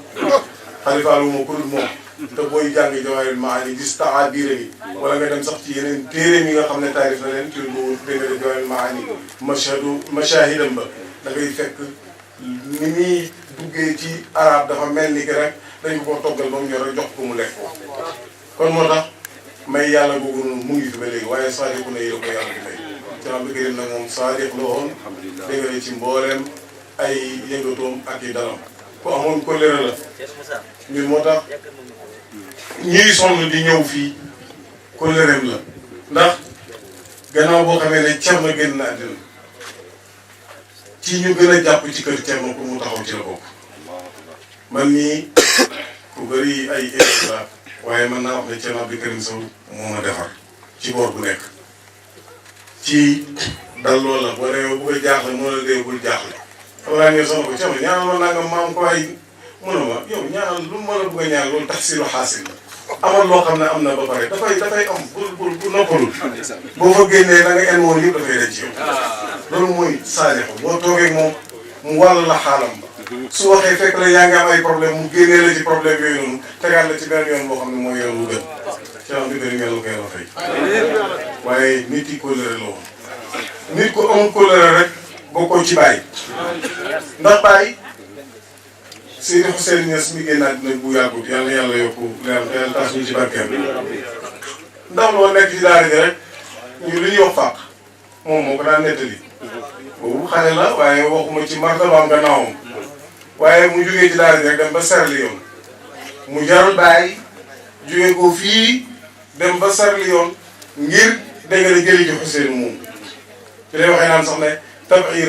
xalifaalu moo ko dul moom te booy jàng Jawaahirul Maani gis taabira yi wala nga dem sax ci yeneen téere mi nga xam ne taarif na leen ci lu dégg nga Jawaahirul Maani mashahidam ba da ngay fekk ni muy duggee ci arab dafa mel ni que rek dañu ko toggal ba mu ñor rek jox ko mu lekk kon moo tax may yàlla googu noonu mu ngi fi ba léegi waaye Saadiq na yéen ko yàlla di may ci Abdou Karim nag moom Saadiq la woon dégg nga ci mbooleem ay yëngatoom ak i dalam ku amoon ko leer la ñun moo tax ñiy sonn di ñëw fii ko leeram la ndax gannaaw boo xamee ne Thierno génn na àddina ci ñu gën a jàpp ci kër Thierno pour mu taxaw ci la bokk man mii ku bëri ay émission la waaye mën naa wax ne Thierno Abdou Karim Sow moo ma defar ci boor bu nekk ci dal loolu la boo demee bëgg a jaaxle moo la dee bul jaaxle xam naa ne sama ko Thierno ñaanal ma naa nga maam ko ay mënu ma yow ñaanal lu ma la bëgg a ñaan loolu tax si lu xaasil la amal loo xam ne am na ba pare dafay am bu noppalul boo fa génnee da nga en woon yëpp dafay dañ ci yow loolu mooy Saadiq boo toogee moom mu wàll la xaalam ba su waxee fekk la yaa ngi am ay problème mu génnee la ci problème yooyu noonu tegaat la ci benn yoon boo xam ne mooy yoon wu gën ci am di bëri ngeen la koy la fay waaye nit yi kóllëre la woon nit ku amul kóllëre rek bokkoo ci bàyyi ndax bàyyi Seydi Hussein Niass mi génn àddina bu yàggut yàlla yàlla yokku leer yàlla tas ñu ci barkeem ndax loo nekk ci daara ji rek ñu li ñuy wax fàq moom moo ko daan nettali boobu xale la waaye waxuma ci martabaam gannaawam waaye mu jógee ci daara ji rek dem ba serli yoon mu jaral bàyyi jógee ko fii dem ba serli yoon ngir dégg nga jëli ci Hussein moom ci lay waxee naan sax ne tabi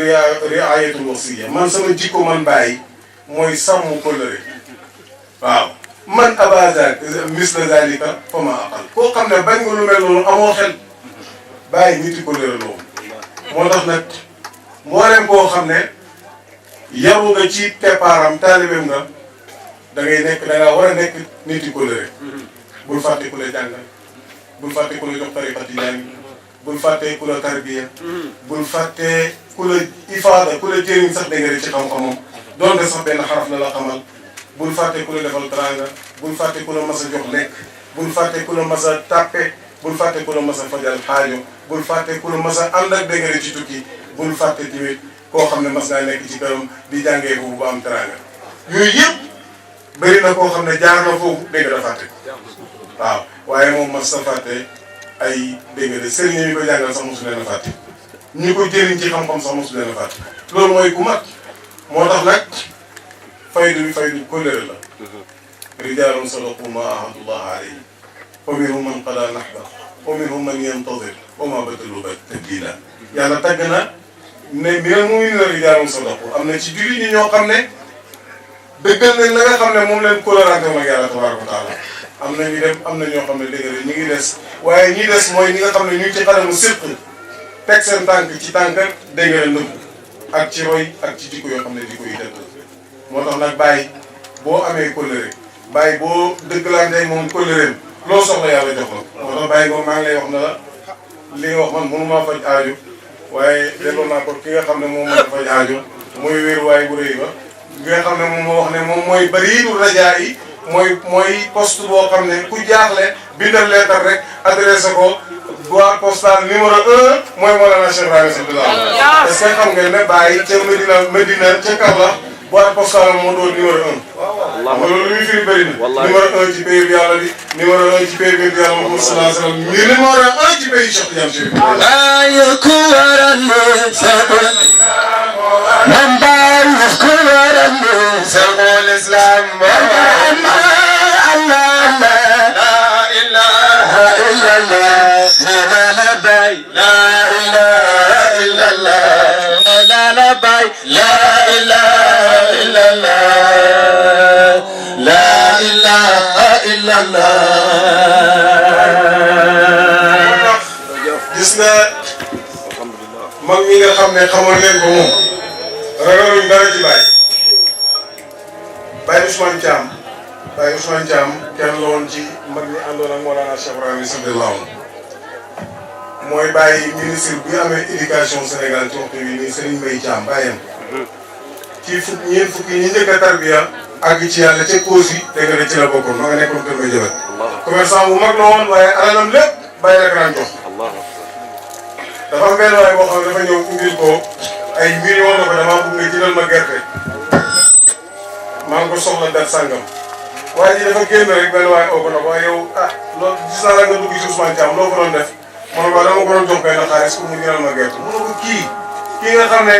riayatul wasiya man sama jikko man bàyyi mooy sàmm kóllëre waaw man abazak misla zalika fa ma aqal koo xam ne bañ nga lu mel noonu amoo xel bàyyi niti kóllëre loolu moo tax nag mboolem koo xam ne yaru nga ci keppaaram taalibeem nga da ngay nekk da ngaa war a nekk niti kóllëre bul fàtte ku la jàngal bul fàtte ku la jox tariqa tijaan bul fàtte ku la tarbiya bul fàtte ku la ifaada ku la jëriñ sax dégg nga ci xam-xamam doonte sax benn xaraf la la xamal bul fàtte ku la defal teraanga bul fàtte ku la mas a jox lekk bul fàtte ku la mas a tàppe bul fàtte ku la mas a fajal xaajo bul fàtte ku la mas a ànd ak dégg nga ci tukki bul fàtte tamit koo xam ne mas ngaa nekk ci këram di jàngee foofu ba am teraanga yooyu yëpp bëri na koo xam ne jaar na foofu dégg nga da fàtte waaw waaye moom mas a fàtte ay dégg nga de sëriñ yi ko jàngal sax mosu leen a fàtte ñi ko jëriñ ci xam-xam sax mosu leen a fàtte loolu mooy ku mat moo tax nag faydu bi faydu kóllëre la rijaalun sadaqu ma ahadullah alayhi wa minhum man qada nahba wa minhum man yantadir wa ma badalu tabdila yàlla tagg na ne minal mu'minina rijaalun sadaqu am na ci jullit ñi ñoo xam ne dëggal nañ la nga xam ne moom leen kóllërante woon ak yàlla tabaaraka wa taala am na ñu dem am na ñoo xam ne dëgg la ñu ngi des waaye ñi des mooy ñi nga xam ne ñu ngi ci xanamu sirq teg seen tànk ci tànk dégg nga nëbb ak ci roy ak ci jikko yoo xam ne jikko yi dëgg moo tax nag bàyyi boo amee kóllëre bàyyi boo dëggalante moom kóllëreem loo soxla yàlla jox la moo tax bàyyi boobu maa ngi lay wax ne la li nga wax man mënu maa faj aajo waaye delloo naa ko ki nga xam ne moom mën a faj aajo mooy wéeruwaay bu rëy ba ki nga xam ne moom moo wax ne moom mooy bariiru rajaa yi mooy poste boo xam ne ku jaaxle bindal leetar rek adressé ko boîte postale numéro 1 mooy Mawlana Cheikh Ibrahima Sallallahu est-ce que xam ngeen ne Baye ca Medina ca Kaolack boîte postale moo doon numéro 1. waaw loolu lu muy firi bëri na. numéro 1 ci pays bi yàlla bi numéro 1 ci pays bi yàlla Muhammad sallallahu alayhi wa sallam numéro 1 ci pays Cheikh Tidiane Chérif. man Baye kuwaran sabul islam gis nga mag ñi nga xam ne xamoon leen ko moom ragaluñ dara ci Baye Ousmane Thiam Baye Ousmane Thiam kenn la woon ci mag ñi àndoon ak Mawlana Cheikh Ibrahima Sallallahu mooy Baye ministre bi amee éducation Sénégal ci waxtu bi nii Serigne Mbaye Thiam bàyyam ci ñeent fukki ñi njëkk a tarbiya àgg ci yàlla ca cause yi dégg nga ci la bokkoon ma nga nekkoon kër Mbaye Jabal commerçant bu mag la woon waaye alalam lépp Baye rek daan jox dafa am benn waay boo xam ne dafa ñëw indil ko ay millions la ko damaa bëgg nga jëndal ma gerte maa ngi ko soxla dat sàngam waaye ji dafa génn rek benn waay oo ko na ko yow loolu gis naa la nga dugg ci Ousmane Thiam loo ko doon def ma ne ko dama ko doon jox benn xaalis pour mu jëndal ma gerte mu ne ko kii nga xam ne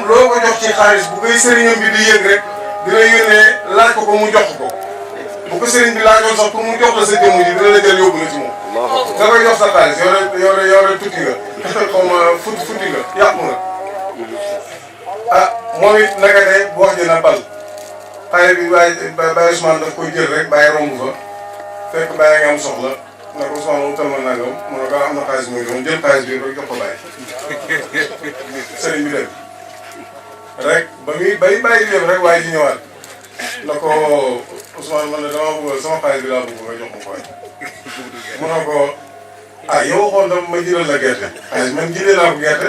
loo ko jox ci xaalis bu koy sëriñam bi di yëg rek dina yónnee laaj ko mu jox ko bu ko sëriñ bi laajoon sax pour mu jox la sa jëmm ji dina la jël yóbbu la ci moom nga koy jox sa xaalis yow de tukki nga xaw ma futti nga yàqu nga moom it naka de bu wax dina bal xale bi Baye Ousmane daf koy jël rek bàyyi romb fa fekk Baye nga am soxla nag Ousmane wutal ma nangam mu ne ko am na xaalis muy doon jël xaalis bi rek jox ko Baye sëriñ bi dem rek ba muy bàyyi di dem rek waaye ji ñëwaat na ko Ousmane man de damaa bëgg sama xaalis bi laa bëgg nga jox ma ko mu ne ko yow waxoon na ma jëlal la gerte xaalis man jëlee naa ko gerte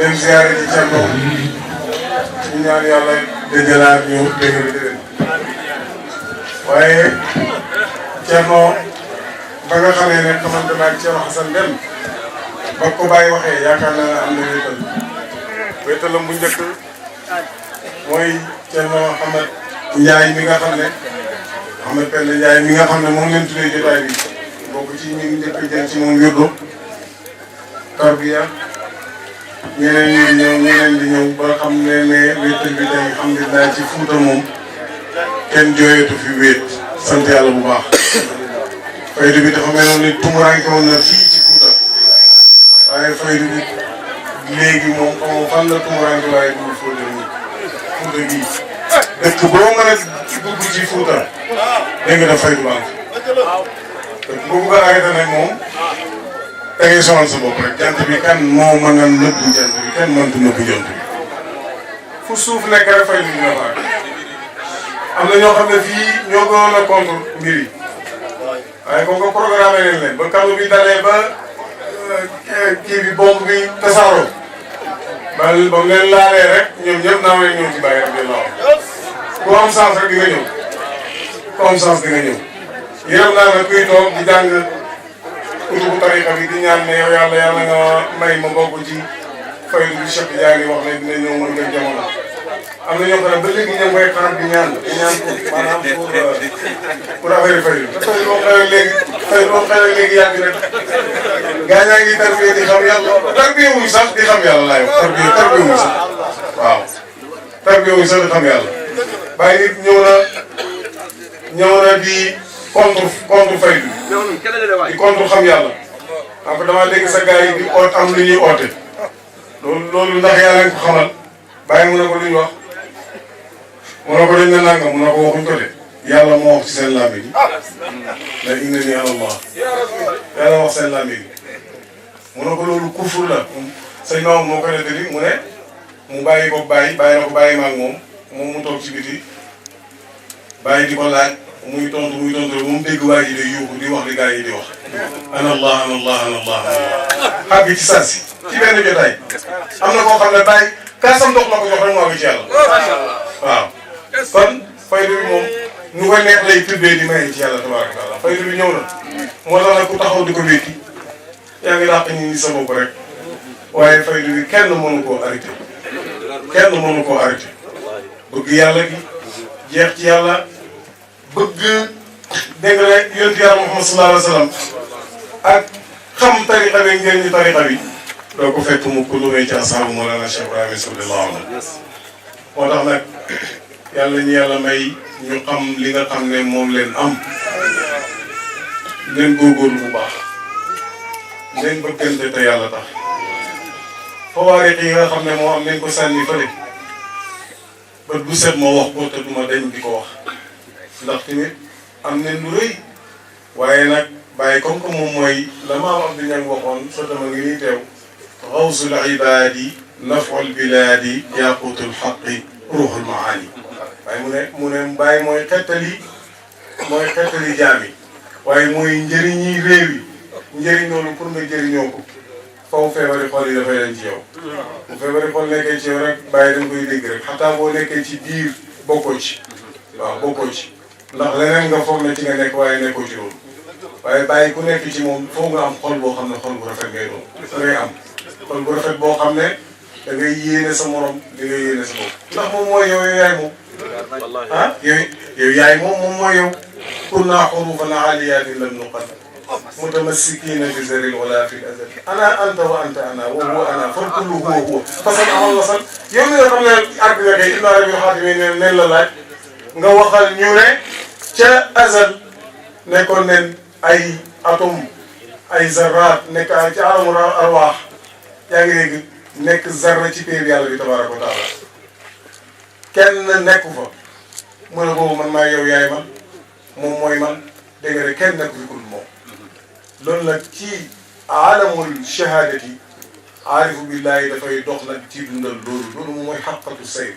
dem ziare ci Thierno ñu ñaan yàlla dëggalaat ñu dëggal déwén waaye Thierno ba nga xamee ne xamante naa ak Thierno Hassane Dème ba ko bàyyi waxee yaakaar naa am na wéetalam bu njëkk mooy Thierno Ahmed Ndiaye mi nga xam ne Ahmed Penda Ndiaye mi nga xam ne moom leen tuddee jotaay bi bokk ci ñu ngi njëkk a jël ci moom yóbbu tarbiya ñeneen di ñëw ba xam ne wéetal bi tey alhamdulilah ci Fuuta moom kenn jooyatu fi wéet sant yàlla bu baax. faydu bi dafa meloon ni tumuraanke woon na fii ci Fuuta waaye faydu bi léegi moom xamoo fan la tumuraanke waaye du Fuuta nii Fuuta bii dëkk boo mën a dugg ci Fuuta dégg nga daf faydu baax dëkk boobu nga arrêté nag moom da ngay sonal sa bopp rek jant bi kan moo mën a nëbbu jant bi kenn mëntu nëbbu jant bi fu suuf nekk rek faydu bi dina faa am na ñoo xam ne fii ñoo gënoon a contre mbir yi waaye comme que programme leen leen ba kàddu bi dalee ba kii bi bomb bi tasaaroo ba mu leen laalee rek ñoom ñëpp naa leen ñëw ci bàyyi rek di laaw ku am sens rek di nga ñëw ku am sens di nga ñëw yërëm naa ne kuy toog di jàng utubu tariqa bi di ñaan ne yow yàlla nga may ma bokk ci faydu bi Cheikh Tidiane wax ne dina ñëw mën nga jamono am na ñoo xam ne ba léegi ñoom koy xaar di ñaan maanaam pour affaire faydu te faydu moom xëy léegi yàgg na gaa ñaa ngi tarbiya di xam yàlla tarbiya wuñ sax di xam yàlla laay wax tarbiya wuñ sax waaw tarbiya wuñ sax di xam yàlla bàyyi nit ñëw na di contre faydu di contre xam yàlla donc damaa dégg sa gars yi di oot am lu ñuy oote loolu ndax yàlla nga ko xamal bàyyi mu ne ko lu ñu wax mu ne ko dañ ne nangam mu ne ko waxuñ ko de yàlla moo wax ci seen làmmiñ la inna ni Allah yàlla wax seen làmmiñ mu ne ko loolu kufur la sëñ Maodo moo ko nettali mu ne mu bàyyi ko bàyyi na ko bàyyi ma ak moom mu toog ci biti bàyyi di ko laaj muy tontu ba mu dégg waa ji day yuuxu di wax li gars yi di wax ana Allah ana Allah ana Allah ana Allah xàgg ci saa si ci benn jotaay am na koo xam ne bàyyi kaasam ndox la ko jox rek moo ngi ci yàlla waaw kon faydu bi moom nu ko neex lay tuddee di may ci yàlla tabaaraka taala faydu bi ñëw na moo tax nag ku taxaw di ko wékki yaa ngi dàq ñi sa bopp rek waaye faydu bi kenn mënu koo arrêté bëgg yàlla gi jeex ci yàlla bëgg dégg nga rek yonent yàlla Muhammad sallallahu alayhi wa sallam ak xam tariqa bi njëriñu tariqa bi doo ko fekk mu ko lu may ci asaabu Mawlana Cheikh Ibrahima sallallahu alayhi wa sallam moo tax nag yàlla ñu yàlla may ñu xam li nga xam ne moom leen am leen góorgóorlu bu baax leen bëggante te yàlla tax fawaariq yi nga xam ne moo am nañ ko sànni fële bët bu set moo wax ko te duma dañ di ko wax ndax tamit am nañ lu rëy waaye nag bàyyi comme que moom mooy la maam Abdou Niang waxoon sa dama ngi nii teew xawsul ibaadi naful bilaadi yaqutul xaqi ruuxul maani waaye mu ne bàyyi mooy xettali jaam yi waaye mooy njëriñi réew yi njëriñ loolu pour nga jëriñoo ko faw feebari xol yi dafay leen ci yow bu feebari xol nekkee ci yow rek bàyyi dañ koy dégg rek xataa boo nekkee ci biir bokkoo ci waaw bokkoo ci ndax leneen nga foog na ci nga nekk waaye nekkoo ci loolu waaye bàyyi ku nekk ci moom foog nga am xol boo xam ne xol bu rafet ngay doon da ngay am xol bu rafet boo xam ne da ngay yéene sa morom di nga yéene sa bopp ndax moom mooy yow yaay moom ah yow yaay moom mooy yow kunna hurufan aliyaatin lam nuqad mutamassikiina bi zaril wala fil azal ana anta wa anta ana wa huwa ana fal kullu huwa fasal amal wasal yow mi nga xam ne àgg nga kay inna rabbil xaatimi neen la laaj nga waxal ñu ne ca azal nekkoon nen ay atome ay zarraat nekk ci alamul arwaax yaa ngi dégg nekk zarra ci péer yàlla bi tabaaraka wa taala kenn nekku fa mu ne boobu man maa yow yaay man moom mooy man dégg nga de kenn nekku fi ku dul moom loolu nag ci alamul shahadati aarifu billahi dafay dox nag ci dundal loolu moom mooy xaqatu sayr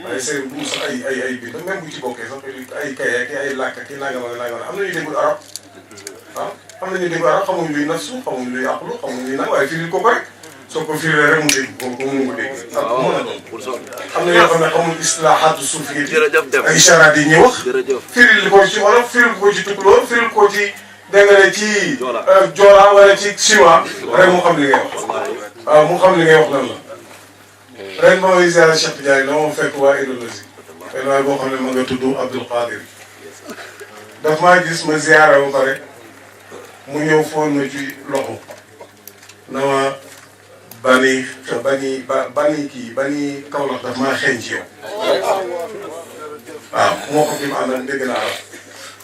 waaye sayr bu sax ay bind même bu ci bokkee sax ay kay ak ay làkk ki nangam ak nangam am na ñu déggul arab ah am na ñu déggul arab xamuñ luy nafsu xamuñ luy aqlu xamuñ luy nang waaye firi ko rek soo ko firee rek mu dégg ko mu ko dégg ak mën a doon am na yoo xam ne xamul islaahaatu suuf yi ay isharaat yi ñuy wax firil ko ci wolof firil ko ci tukulóor firil ko ci dégg nga ci joola wala ci chinois rek mu xam li ngay wax waaw mu xam li ngay wax lan la ren ba may ziara Cheikh Tidiane dama fekk waa Indonésie benn waay boo xam ne ma nga tudd Abdul Qadir daf maa gis ma ziara ba pare mu ñëw foon ma ci loxo na ma bani Kaolack daf maa xeeñ ci yow waaw moo ko fi mu àndal dégg naa la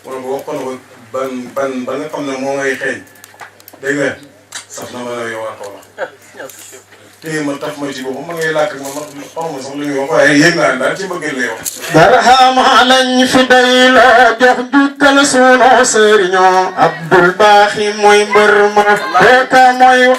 mu ne ko wax ko na ko ba nga xam ne moo ngay xeeñ dégg nga saf na ma ne yow waa Kaolack téye ma taf ma ci boobu ma ngay làkk ma xaw ma sax lu ñuy wax waaye yéeg naa daal ci mbëggeel lay wax. barhama lañ fi day la jox jukkal sunu sëriñoo Abdul Baaxi mooy mbër ma kooka mooy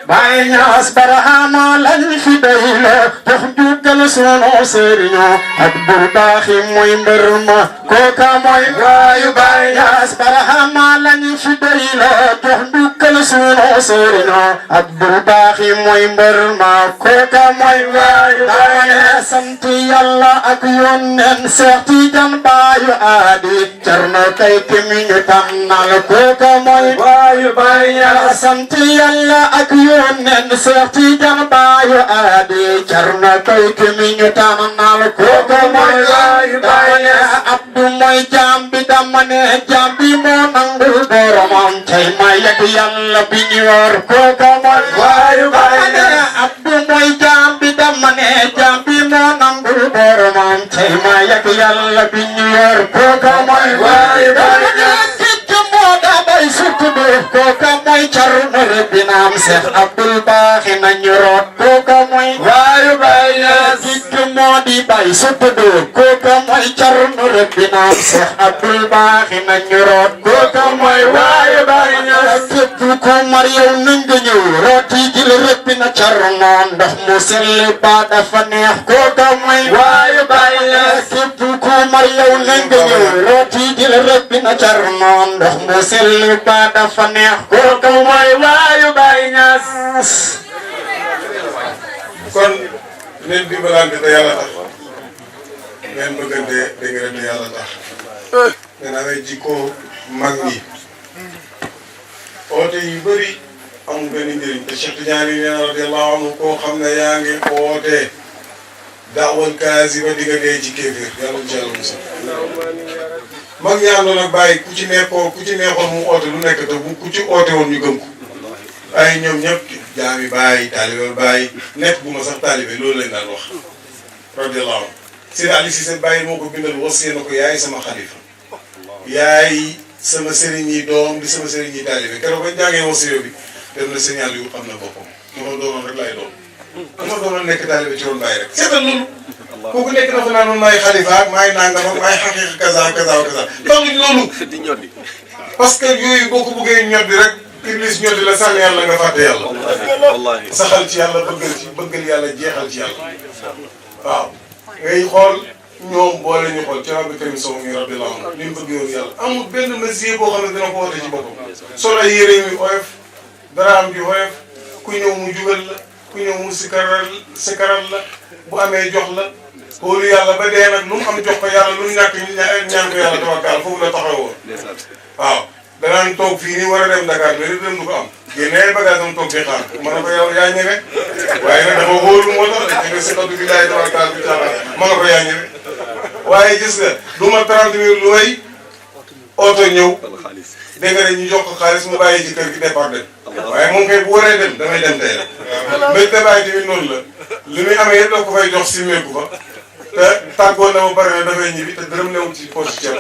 Baay Ñas barhama lañ fi day la jox jukkal sunu sëriñoo Abdul Baaxi mooy mbër ma kooka mooy waayu Baay Ñas barhama lañ fi day la jox jukkal sunu sëriñoo Abdul Baaxi mooy mbër ma kooka mooy waayu Baay Ñas sant Yàlla ak Yónneen Seex Tijaan baayu aadi Cerno kay ki mi ñu tànnal kooka mooy waayu Baay Ñas sant Yàlla ak Yónneen Seex Tijaan baayu aadi Cerno kay ki mi ñu tànnal kooka mooy waayu Baay Ñas Abdu mooy jaam bi dama ne jaam bi moo nangul boromam tey ma yegg Yàlla bi ñu yor kooka mooy waayu Baay Ñas Abdu mooy jaam bi dama ne jaam bi moo nangul boromam tey ma yegg Yàlla bi ñu yor kooka mooy waayu Baay Ñas moo da bay suttudu kooka mooy Cerno Rabbinaam Seex Abdul Baaxi nañu root kooka mooy waayu Baay Ñas moo di bay suttudu kooka mooy Cerno Rabbinaam Seex Abdul Baaxi nañu root kooka mooy waayu Baay Ñas képp ku mar yow na nga ñëw rooti jil Rabbina Cerno ndox mu sell ba dafa neex kooka mooy waayu Baay Ñas képp ku mar yow na nga ñëw rooti jil Rabbina Cerno ndox mu sell ba dafa neex kooka mooy waayu Baay Ñas kon neen dimbalante te yàlla tax ngeen bëggante dégg nga te yàlla tax ngeen amee jikko mag ñi oote yu bëri amul benn njëriñ te Cheikh Tidiane nee na radiyallahu anhu koo xam ne yaa ngi oote daawal kaasi ba digga dee ci kéeféer yàlla ci yàlla musal mag ñi àndoon ak bàyyi ku ci neexoon mu oote lu nekk te ku ci oote woon ñu gëm ko ay ñoom ñëpp jaami bàyyi taalibe bàyyi nekk bu ma sax taalibe loolu lañ daan wax radiyallahu anhu Seydi Ali Cissé bàyyi moo ko bindal wasiyee na ko yaay sama xalifa yaay sama sëriñ yi doom di sama sëriñ yi taalibe keroog bañ jàngee wasiyee bi dem na signal yu xam na boppam ma doonoon rek laay doon ma doonoon nekk taalibe ci woon bàyyi rek seetal loolu kooku nekk na fa naa noonu maay xalifa ak maay nangam ak maay xaqiiqa kaza kaza kaza taxuñ loolu parce que yooyu boo ko bëggee ñoddi rek Iblis ñoddi la sànni yàlla nga fàtte yàlla saxal ci yàlla bëggal yàlla jeexal ci yàlla waaw ngay xool ñoom boole ñu xool ci rabbi karim sow mi radiyallahu anhu li mu bëgg yoon yàlla amul benn mesure boo xam ne dina ko woote ci boppam sol ay yére mi oyof dara am ji oyof ku ñëw mu jugal la ku ñëw mu sikaral la bu amee jox la xoolu yàlla ba dee nag lu mu am jox ko yàlla lu mu ñàkk ñaan ko yàlla tawakkal foofu la taxawoo waaw danaan toog fii nii war a dem Dakar mais dem du ko am génne ay bagage am toog di xaar ma ne ko yow yaa ñëwee waaye nag dafa wóolu moo tax da nga si bi laay tawakkal bi caaxaan ma ne ko yaa ñëwee waaye gis nga du ma 30 minutes lu may oto ñëw dégg nga ne ñu jox ko xaalis mu bàyyi ci kër gi départ dem waaye moom kay bu waree dem damay dem tey rek mais te bàyyi tamit noonu la li muy amee yëpp da ko fay jox si meeku fa te tàggoo na ma pare ne dafay ñibbi te dërëm newul ci poche ceeb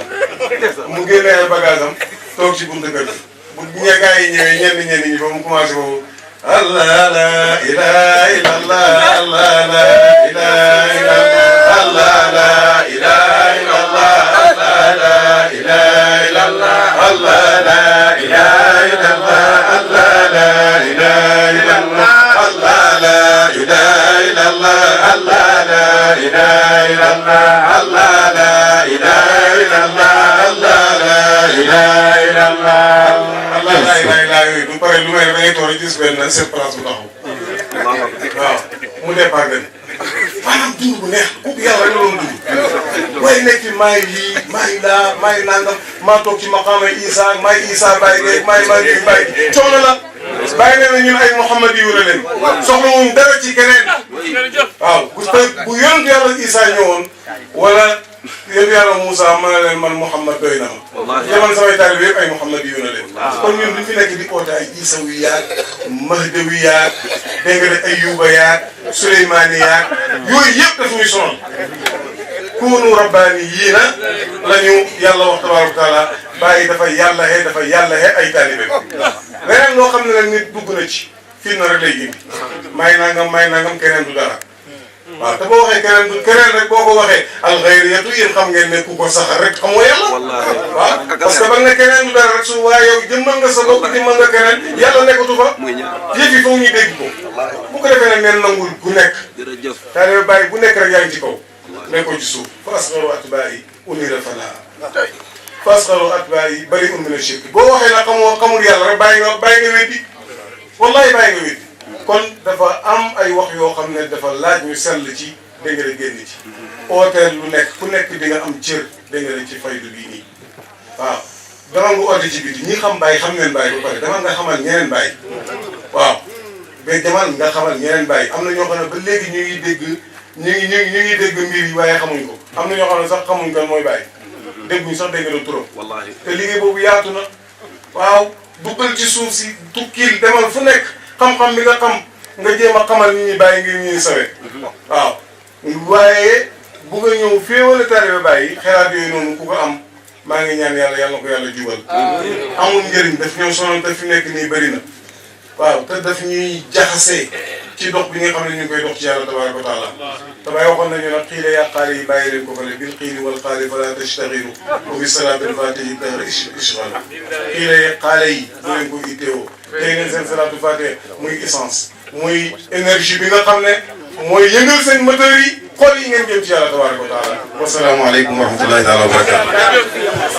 mu génne ay bagage am toog ci buntu kër gi bu gaa yi ñëwee ñenn ñi ba mu commencé foofu allah la ilaha illallah allah la ilaha illallah allah la ilaha illallah allah la ilaha illallah allah la ilaha illallah allah la ilaha illallah allah la ilaha illallah allah la ilaha illallah allah la ilaha illallah allah la ilaha illallah allah la ilaha illallah yooyu du pare lu may da ngay toog gis benn seen place bu taxaw mu départ dem maanaam dund bu neex kooku yàlla rek la doon dund waaye nekk maay lii maay laa maay nangam maa toog ci maqaama Isa maay Isa Baye Gueye maay Baye coono la bàyyi nee na ñun ay Mouhamad yu la leen soxla wuñ dara ci keneen waaw bu yonent yàlla Isa ñëwoon wala yéen yàlla Moussa mën na leen man Mouhamad doy na ma jamono samay taalibe yëpp ay Mouhamad yu na leen kon ñun duñ fi nekk di oote ay Isa wi yaag Mahdi wi yaag dégg nga ne Ayyuba yaag Souleymane yaag yooyu yëpp daf ñuy sonal kuunu rabbaani yii na la ñu yàlla wax tabaaraka taala bàyyi dafa yàlla xee ay taalibe leneen loo xam ne nag nit dugg na ci fii na rek lay indi may nangam keneen du dara waaw te boo waxee keneen rek boo ko waxee alxayriyatu yéen xam ngeen ne ku ko saxal rek xamoo yàlla waaw parce que ba nga ne keneen du dara rek su waaye yow jëmmal nga sa bopp jëmmal nga keneen yàlla nekkatu fa yëf yi foog ñu dégg ko bu ko defee nag neen nangul gu nekk taalibe bàyyi bu nekk rek yaa ngi ci kaw nekkoo ci suuf fa asxaru atbaa'i unira falaa fa asxaru atbaa'i bari'un mina shirk boo waxee nag xamul yàlla rek bàyyi nga weddi wallahi bàyyi nga weddi kon dafa am ay wax yoo xam ne dafa laaj ñu sell ci dégg nga génn ci ooteel lu nekk ku nekk di nga am cër dégg nga ci faydu bii nii waaw dama nga oote ci biti ñi xam bàyyi xam ngeen bàyyi ba pare dama nga xamal ñeneen bàyyi waaw ba demal nga xamal ñeneen bàyyi am na ñoo xam ne ba léegi ñu ngi dégg dégg mbir yi waaye xamuñ ko am na ñoo xam ne sax xamuñ kan mooy bàyyi dégguñ sax dégg na turam te liggéey boobu yaatu na waaw duggal ci suuf si tukkil demal fu nekk xam-xam bi nga xam nga jéem a xamal nit ñi bàyyi ngir ñuy sawe waaw waaye bu nga ñëw féewale taalibe bàyyi xelaat yooyu noonu ku ko am maa ngi ñaan yàlla na ko yàlla jubal amul njëriñ daf ñoo sonal te fi nekk nii bëri na waaw te daf ñuy jaxasee ci dox bi nga xam ne ñu ngi koy dox ci yàlla tabaaraka wa taala te bàyyi waxoon nañu nag xiile yaa xaale yi bàyyi leen ko fa ne bil xiili wal xaali fala tashtaxilu wa bi salaatil fatihi dahra ishgal xiile yaa xaale yi bu leen ko itteewoo tey ngeen seen salaatul fatihi muy essence muy énergie bi nga xam ne mooy yëngal seen moteur yi xol yi ngeen jëm ci yàlla tabaaraka wa taala wasalaamualeykum wa rahmatullahi taala wa barakatu